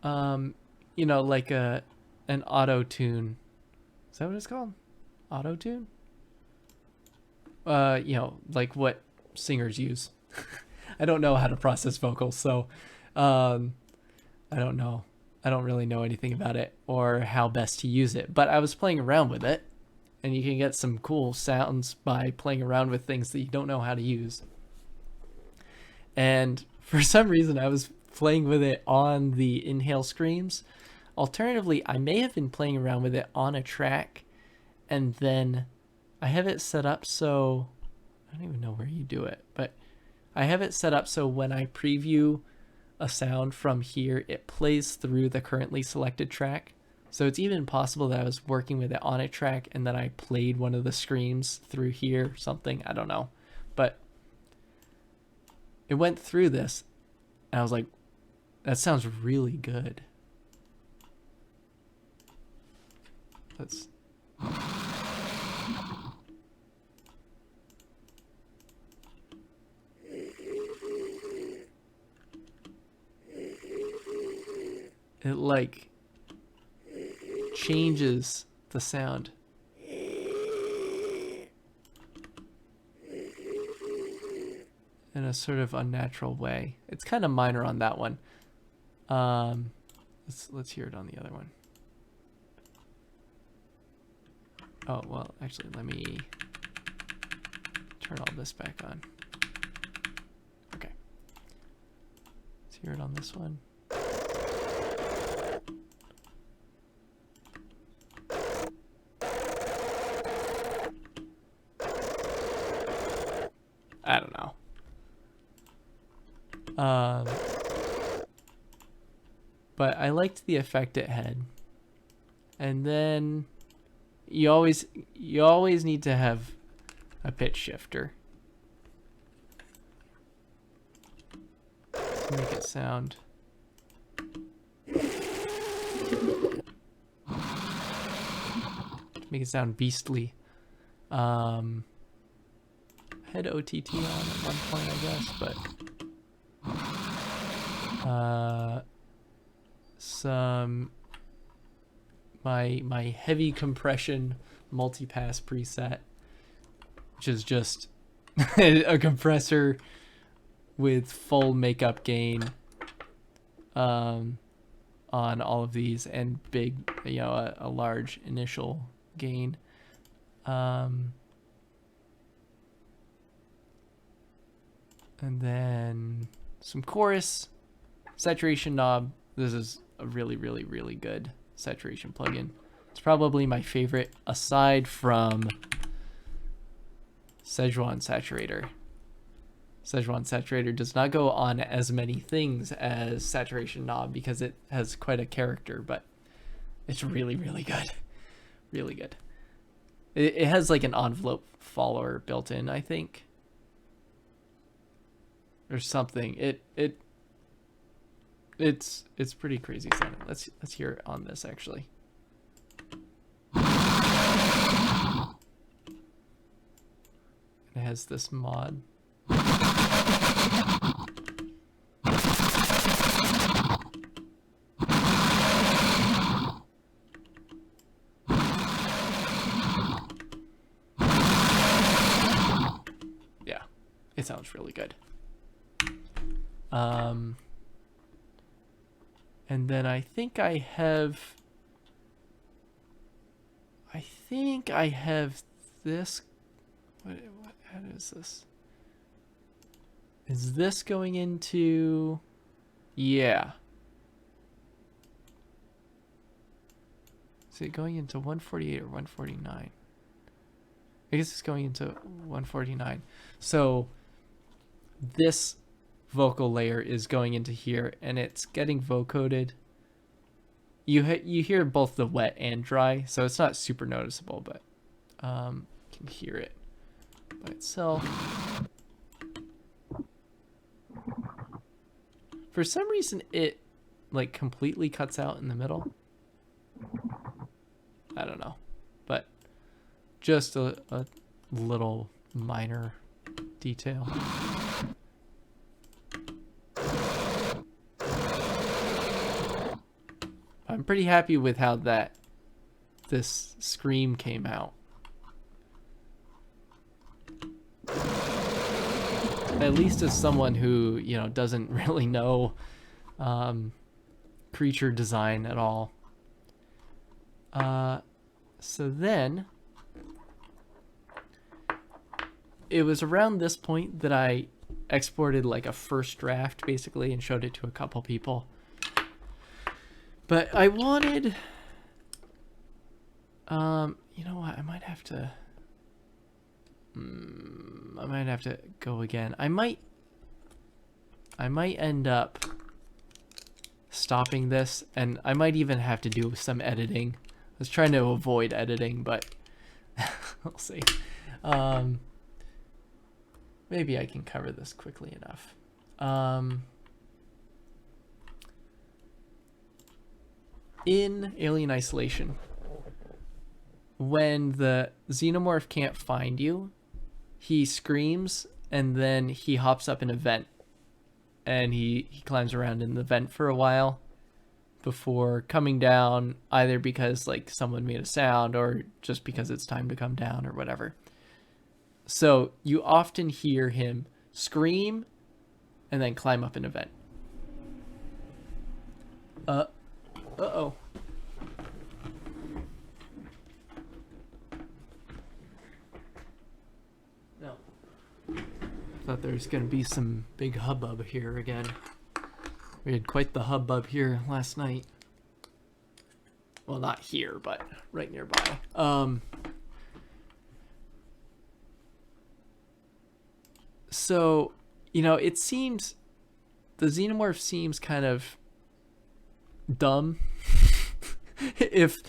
like an auto tune. Is that what it's called? Auto tune? Like what singers use. I don't know how to process vocals, so I don't know. I don't really know anything about it or how best to use it. But I was playing around with it, and you can get some cool sounds by playing around with things that you don't know how to use. And for some reason, I was playing with it on the inhale screams. Alternatively, I may have been playing around with it on a track, and then I have it set up so I don't even know where you do it, but I have it set up so when I preview a sound from here, it plays through the currently selected track. So it's even possible that I was working with it on a track and then I played one of the screams through here, something, I don't know. But it went through this and I was like, that sounds really good. Let's... It like changes the sound. In a sort of unnatural way. It's kind of minor on that one. Let's hear it on the other one. Oh, well, actually, let me turn all this back on. Okay. Let's hear it on this one. I don't know. But I liked the effect it had. And then you always need to have a pitch shifter to make it sound beastly. Had OTT on at one point, I guess, but some my heavy compression multipass preset, which is just a compressor with full makeup gain on all of these and big, a large initial gain. And then some chorus, saturation knob. This is a really, really, really good saturation plugin. It's probably my favorite aside from Szechuan Saturator. Szechuan Saturator does not go on as many things as saturation knob because it has quite a character, but it's really, really good. Really good. It has like an envelope follower built in, I think. Or something. It's pretty crazy sounding. Let's hear it on this actually. It has this mod. Yeah, it sounds really good. And then I think I have this. What how is this? Is this going into? Yeah. Is it going into 148 or 149? I guess it's going into 149. So this vocal layer is going into here and it's getting vocoded. You hear both the wet and dry, so it's not super noticeable, but you can hear it by itself. For some reason it like completely cuts out in the middle. I don't know, but just a little minor detail. I'm pretty happy with how this scream came out. At least as someone who, doesn't really know creature design at all. So then it was around this point that I exported like a first draft basically and showed it to a couple people. But I wanted, you know what? I might have to go again. I might I might end up stopping this, and I might even have to do some editing. I was trying to avoid editing, but we'll see. Maybe I can cover this quickly enough. In Alien Isolation, when the xenomorph can't find you, he screams, and then he hops up in a vent, and he climbs around in the vent for a while before coming down, either because like someone made a sound or just because it's time to come down or whatever. So you often hear him scream and then climb up in a vent. Uh-oh. No. Thought there was going to be some big hubbub here again. We had quite the hubbub here last night. Well, not here, but right nearby. So, you know, it seems the xenomorph seems kind of dumb. if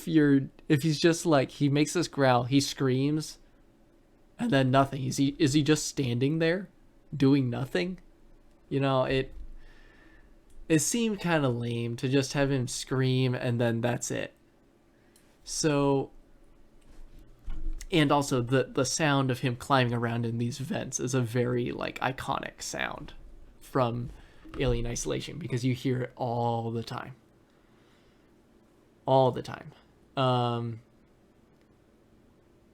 he's just like, he makes this growl, he screams, and then nothing. Is he just standing there doing nothing? You know, it seemed kind of lame to just have him scream and then that's it. So, and also the sound of him climbing around in these vents is a very like iconic sound from Alien Isolation, because you hear it all the time. All the time.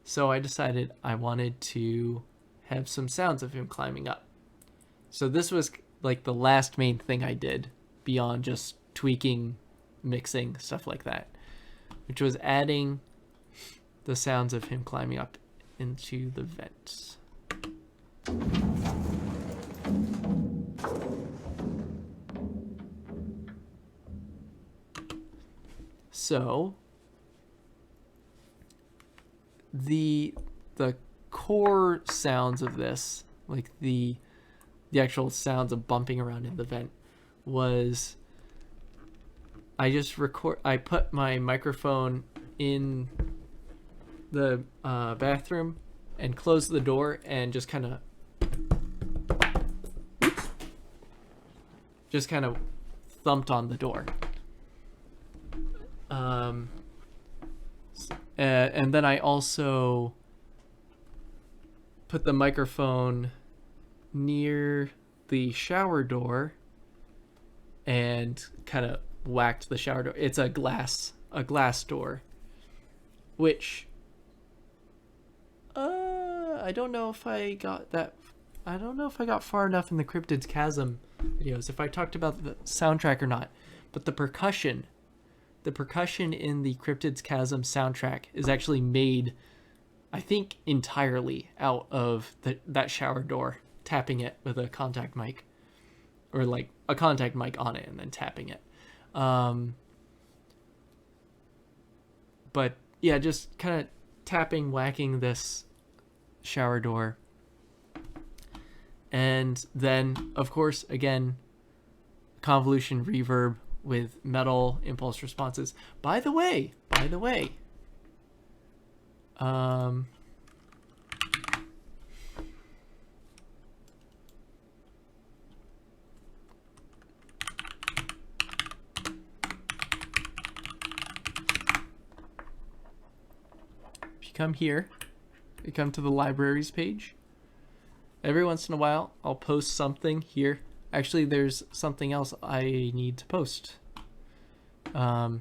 So I decided I wanted to have some sounds of him climbing up. So this was like the last main thing I did beyond just tweaking, mixing, stuff like that, which was adding the sounds of him climbing up into the vents. So the core sounds of this, like the actual sounds of bumping around in the vent, was I put my microphone in the bathroom and closed the door and just kind of thumped on the door. And then I also put the microphone near the shower door and kind of whacked the shower door. It's a glass door, which I don't know if I got that. I don't know if I got far enough in the Cryptids Chasm videos, if I talked about the soundtrack or not. But the percussion in the Cryptids Chasm soundtrack is actually made, I think, entirely out of that shower door, tapping it with a contact mic, or like a contact mic on it and then tapping it. But yeah, just kind of tapping, whacking this shower door. And then, of course, again, convolution reverb with metal impulse responses. By the way, if you come here, you come to the libraries page. Every once in a while, I'll post something here. Actually, there's something else I need to post. I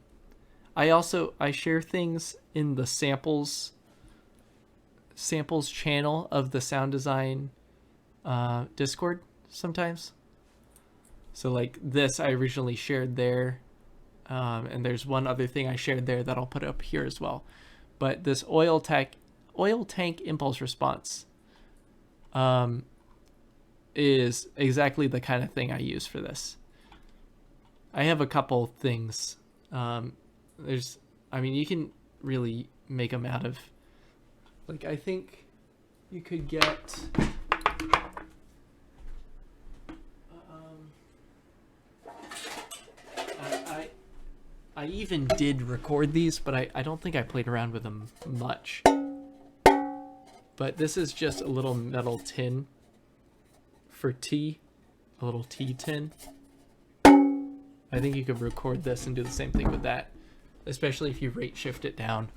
share things in the samples channel of the sound design Discord sometimes. So like this, I originally shared there, and there's one other thing I shared there that I'll put up here as well. But this oil tank impulse response is exactly the kind of thing I use for this. I have a couple things. You can really make them out of, like, I think you could get, I even did record these, but I don't think I played around with them much. But this is just a little metal tin for tea, a little tea tin. I think you could record this and do the same thing with that, especially if you rate shift it down.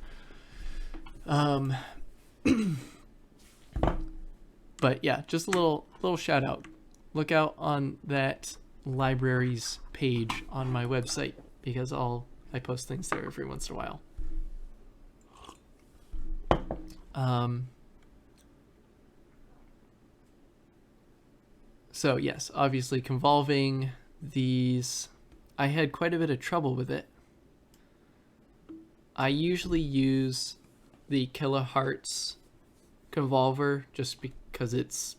But yeah, just a little shout out. Look out on that libraries page on my website because I post things there every once in a while. So yes, obviously convolving these, I had quite a bit of trouble with it. I usually use the kilohertz convolver just because it's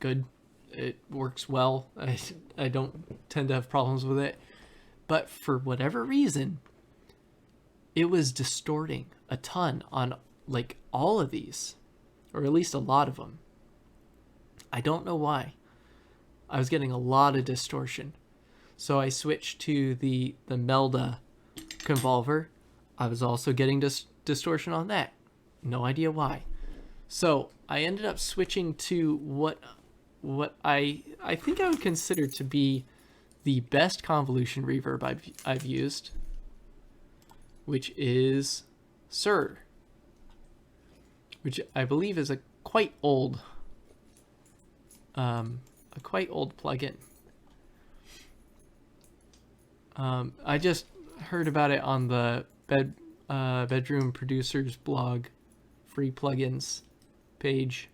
good. It works well. I don't tend to have problems with it. But for whatever reason, it was distorting a ton on like all of these, or at least a lot of them. I don't know why. I was getting a lot of distortion. So I switched to the Melda convolver. I was also getting distortion on that. No idea why. So I ended up switching to what I think I would consider to be the best convolution reverb I've used, which is Sir, which I believe is a quite old plugin. I just heard about it on the bedroom producers blog, free plugins page,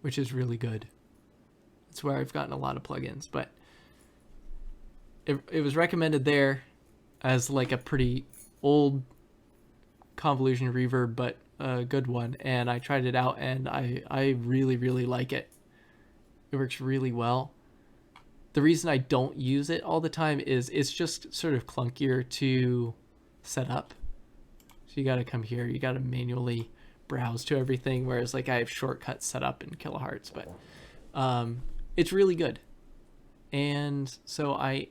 which is really good. It's where I've gotten a lot of plugins, but it was recommended there as like a pretty old convolution reverb, but a good one, and I tried it out and I really, really like it. It works really well. The reason I don't use it all the time is it's just sort of clunkier to set up. So you got to come here, you got to manually browse to everything, whereas like I have shortcuts set up in kilohertz, but it's really good. And so I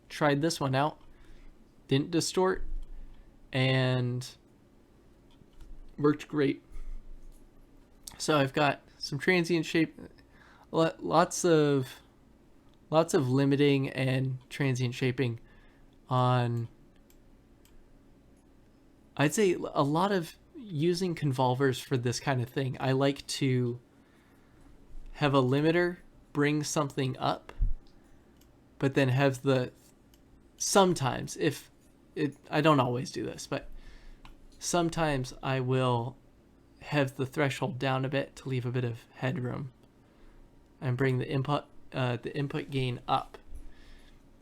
tried this one out, didn't distort, and worked great. So I've got some transient shape, lots of limiting and transient shaping on, I'd say a lot of using convolvers for this kind of thing. I like to have a limiter bring something up, but then have sometimes, I don't always do this, but sometimes I will have the threshold down a bit to leave a bit of headroom and bring the input gain up,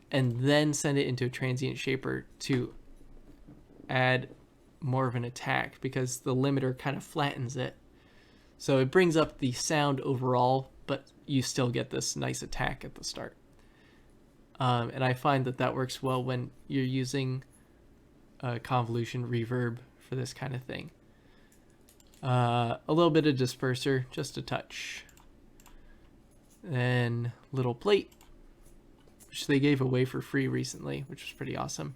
and then send it into a transient shaper to add more of an attack, because the limiter kind of flattens it. So it brings up the sound overall, but you still get this nice attack at the start. And I find that works well when you're using convolution reverb for this kind of thing. A little bit of disperser, just a touch. Then little plate, which they gave away for free recently, which was pretty awesome.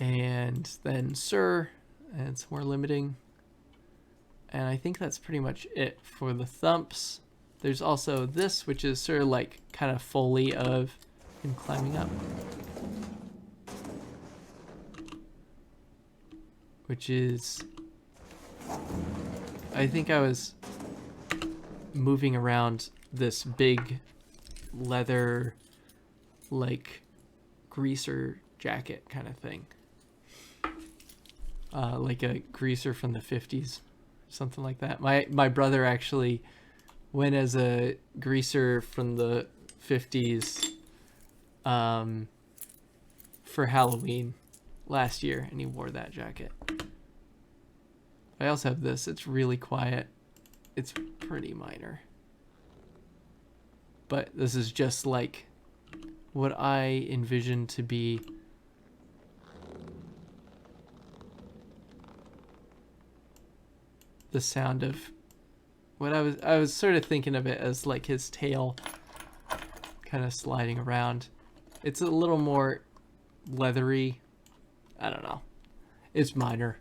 And then Sir, and some more limiting. And I think that's pretty much it for the thumps. There's also this, which is sort of like kind of Foley of him climbing up, which is, I think I was moving around this big leather, like greaser jacket kind of thing, like a greaser from the 50s, something like that. My brother actually went as a greaser from the 50s for Halloween last year, and he wore that jacket. I also have this. It's really quiet. It's pretty minor. But this is just like what I envision to be the sound of what I was sort of thinking of it as like his tail kind of sliding around. It's a little more leathery. I don't know. It's minor.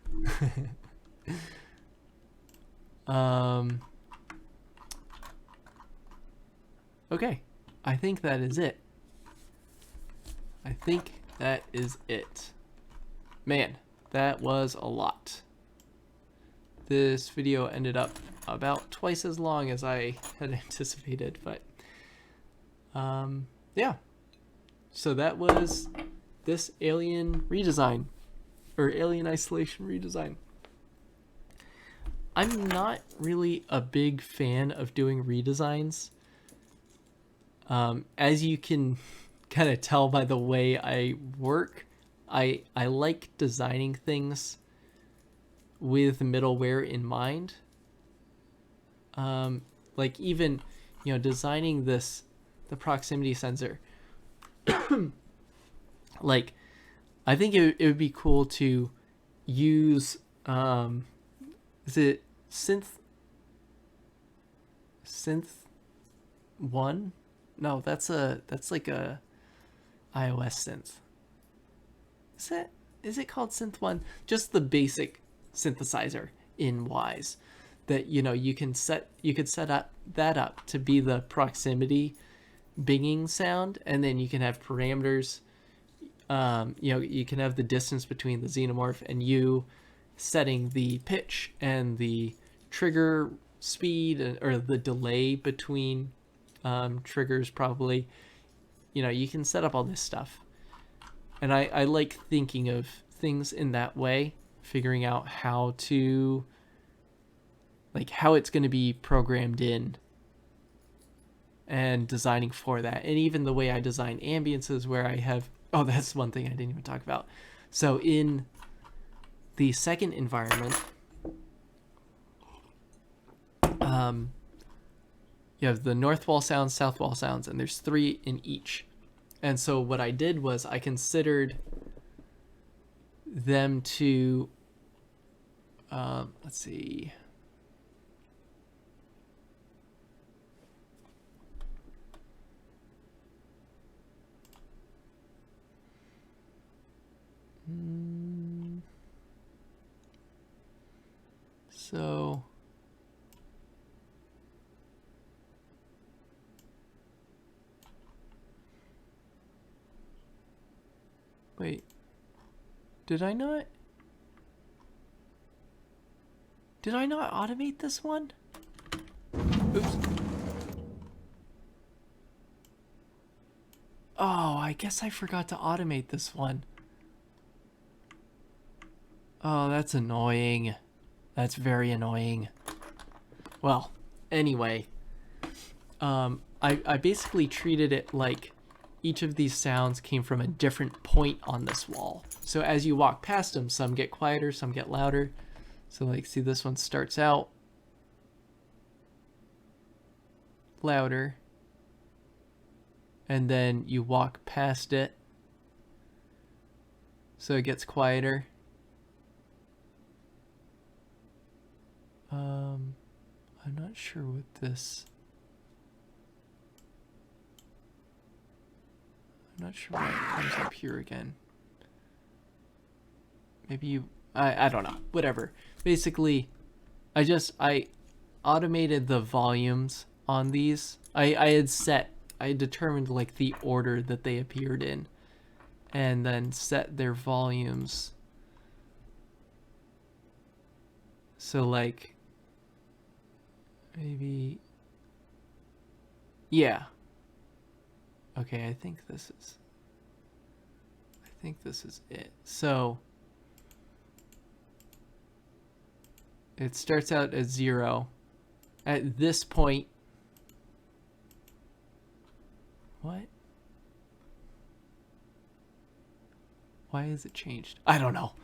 Okay. I think that is it. I think that is it. Man, that was a lot. This video ended up about twice as long as I had anticipated, but yeah. So that was this Alien redesign, or Alien Isolation redesign. I'm not really a big fan of doing redesigns. As you can kind of tell by the way I work, I like designing things with middleware in mind. Like even, you know, designing the proximity sensor. Like, I think it would be cool to use, is it synth 1? No, that's like a iOS synth. Is it called synth 1? Just the basic synthesizer in Wise that, you know, you could set up to be the proximity binging sound, and then you can have parameters. You know, you can have the distance between the xenomorph and you, setting the pitch and the trigger speed, or the delay between triggers, probably. You know, you can set up all this stuff, and I like thinking of things in that way, figuring out how to, like, how it's going to be programmed in, and designing for that. And even the way I design ambiences, where I have, oh, that's one thing I didn't even talk about. So in the second environment, you have the north wall sounds, south wall sounds, and there's 3 in each. And so what I did was I considered them to, let's see. So wait, did I not automate this one? Oops. Oh, I guess I forgot to automate this one. Oh, that's annoying. That's very annoying. Well, anyway, I basically treated it like each of these sounds came from a different point on this wall. So as you walk past them, some get quieter, some get louder. So like, see, this one starts out louder, and then you walk past it, so it gets quieter. I'm not sure what this... I'm not sure why it comes up here again. Maybe you... I don't know. Whatever. Basically, I automated the volumes on these. I determined like the order that they appeared in, and then set their volumes. So like, maybe, yeah. Okay, I think this is it. So it starts out at 0. At this point, what? Why has it changed? I don't know.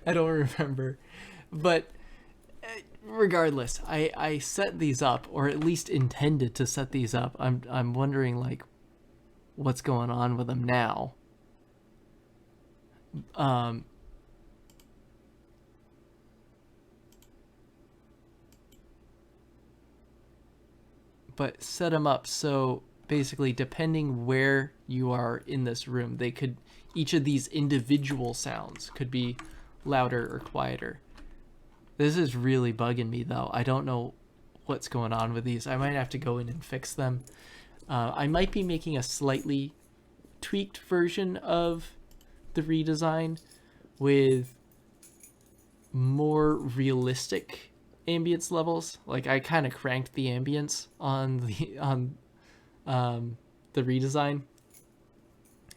I don't remember. But regardless, I set these up, or at least intended to set these up. I'm wondering like what's going on with them now. but set them up so basically depending where you are in this room, each of these individual sounds could be louder or quieter. This is really bugging me though. I don't know what's going on with these. I might have to go in and fix them. I might be making a slightly tweaked version of the redesign with more realistic ambience levels. Like I kind of cranked the ambience on the redesign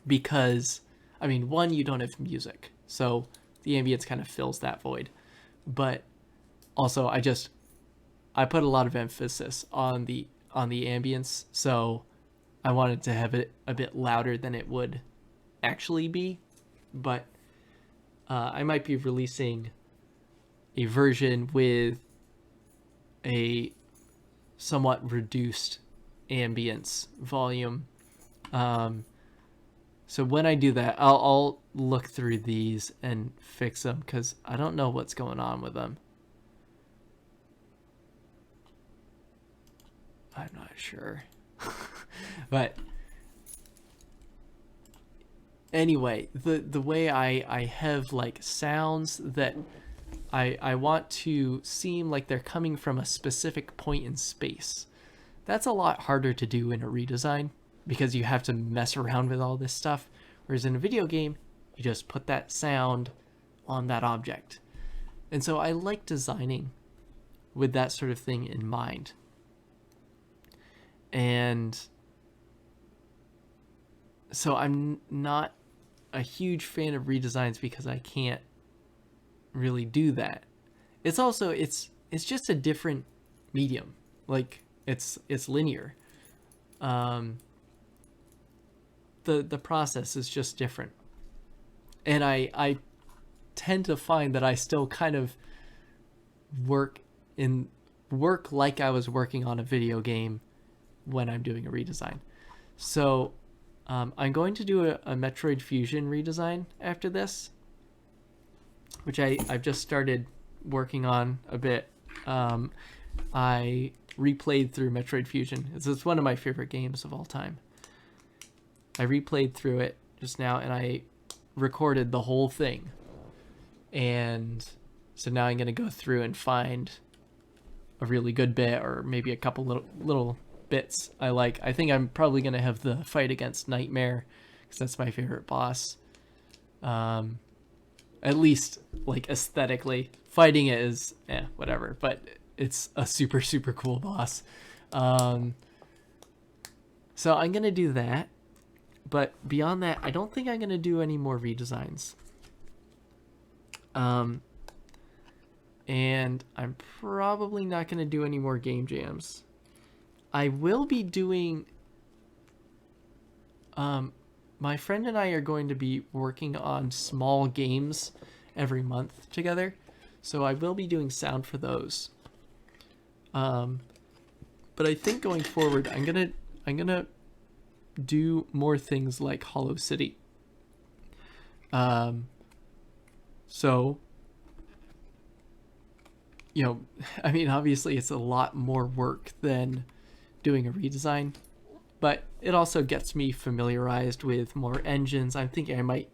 because, I mean, one, you don't have music, so the ambience kind of fills that void. But also, I put a lot of emphasis on the ambience, so I wanted to have it a bit louder than it would actually be. But I might be releasing a version with a somewhat reduced ambience volume. So when I do that, I'll look through these and fix them because I don't know what's going on with them. I'm not sure. But anyway, the way I have like sounds that I want to seem like they're coming from a specific point in space. That's a lot harder to do in a redesign because you have to mess around with all this stuff. Whereas in a video game, you just put that sound on that object. And so I like designing with that sort of thing in mind. And so I'm not a huge fan of redesigns because I can't really do that. It's also it's just a different medium. Like it's linear. The process is just different. And I tend to find that I still kind of work like I was working on a video game when I'm doing a redesign. So I'm going to do a Metroid Fusion redesign after this, which I've just started working on a bit. I replayed through Metroid Fusion. It's one of my favorite games of all time. I replayed through it just now and I recorded the whole thing. And so now I'm going to go through and find a really good bit or maybe a couple little bits I like. I think I'm probably going to have the fight against Nightmare because that's my favorite boss. At least like aesthetically, fighting it is whatever, but it's a super cool boss. So I'm gonna do that, but beyond that I don't think I'm gonna do any more redesigns. And I'm probably not gonna do any more game jams. I will be doing my friend and I are going to be working on small games every month together, so I will be doing sound for those. But I think going forward, I'm gonna do more things like Hollow City. So, you know, I mean, obviously it's a lot more work than doing a redesign, but it also gets me familiarized with more engines. I'm thinking I might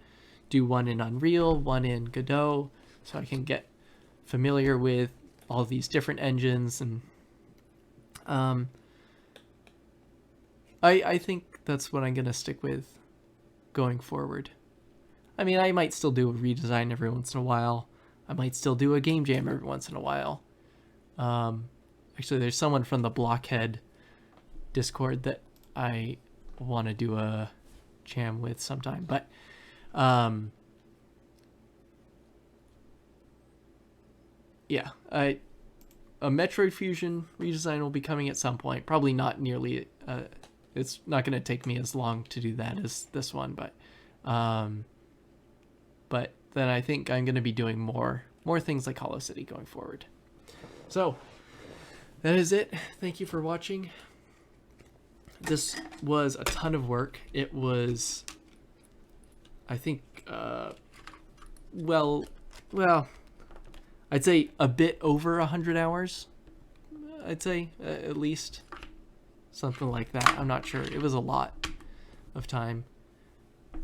do one in Unreal, one in Godot, so I can get familiar with all these different engines. And I think that's what I'm going to stick with going forward. I mean, I might still do a redesign every once in a while. I might still do a game jam every once in a while. Actually, there's someone from the Blockhead Discord that I want to do a jam with sometime, but yeah, a Metroid Fusion redesign will be coming at some point. Probably not nearly. It's not going to take me as long to do that as this one, but then I think I'm going to be doing more things like Hollow City going forward. So that is it. Thank you for watching. This was a ton of work. It was, I think, well, I'd say a bit over 100 hours. I'd say at least. something like that. I'm not sure. It was a lot of time,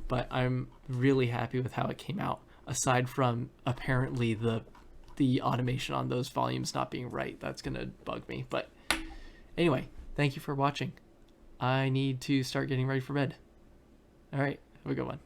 but I'm really happy with how it came out, aside from apparently the automation on those volumes not being right. That's gonna bug me. But anyway, thank you for watching. I need to start getting ready for bed. All right, have a good one.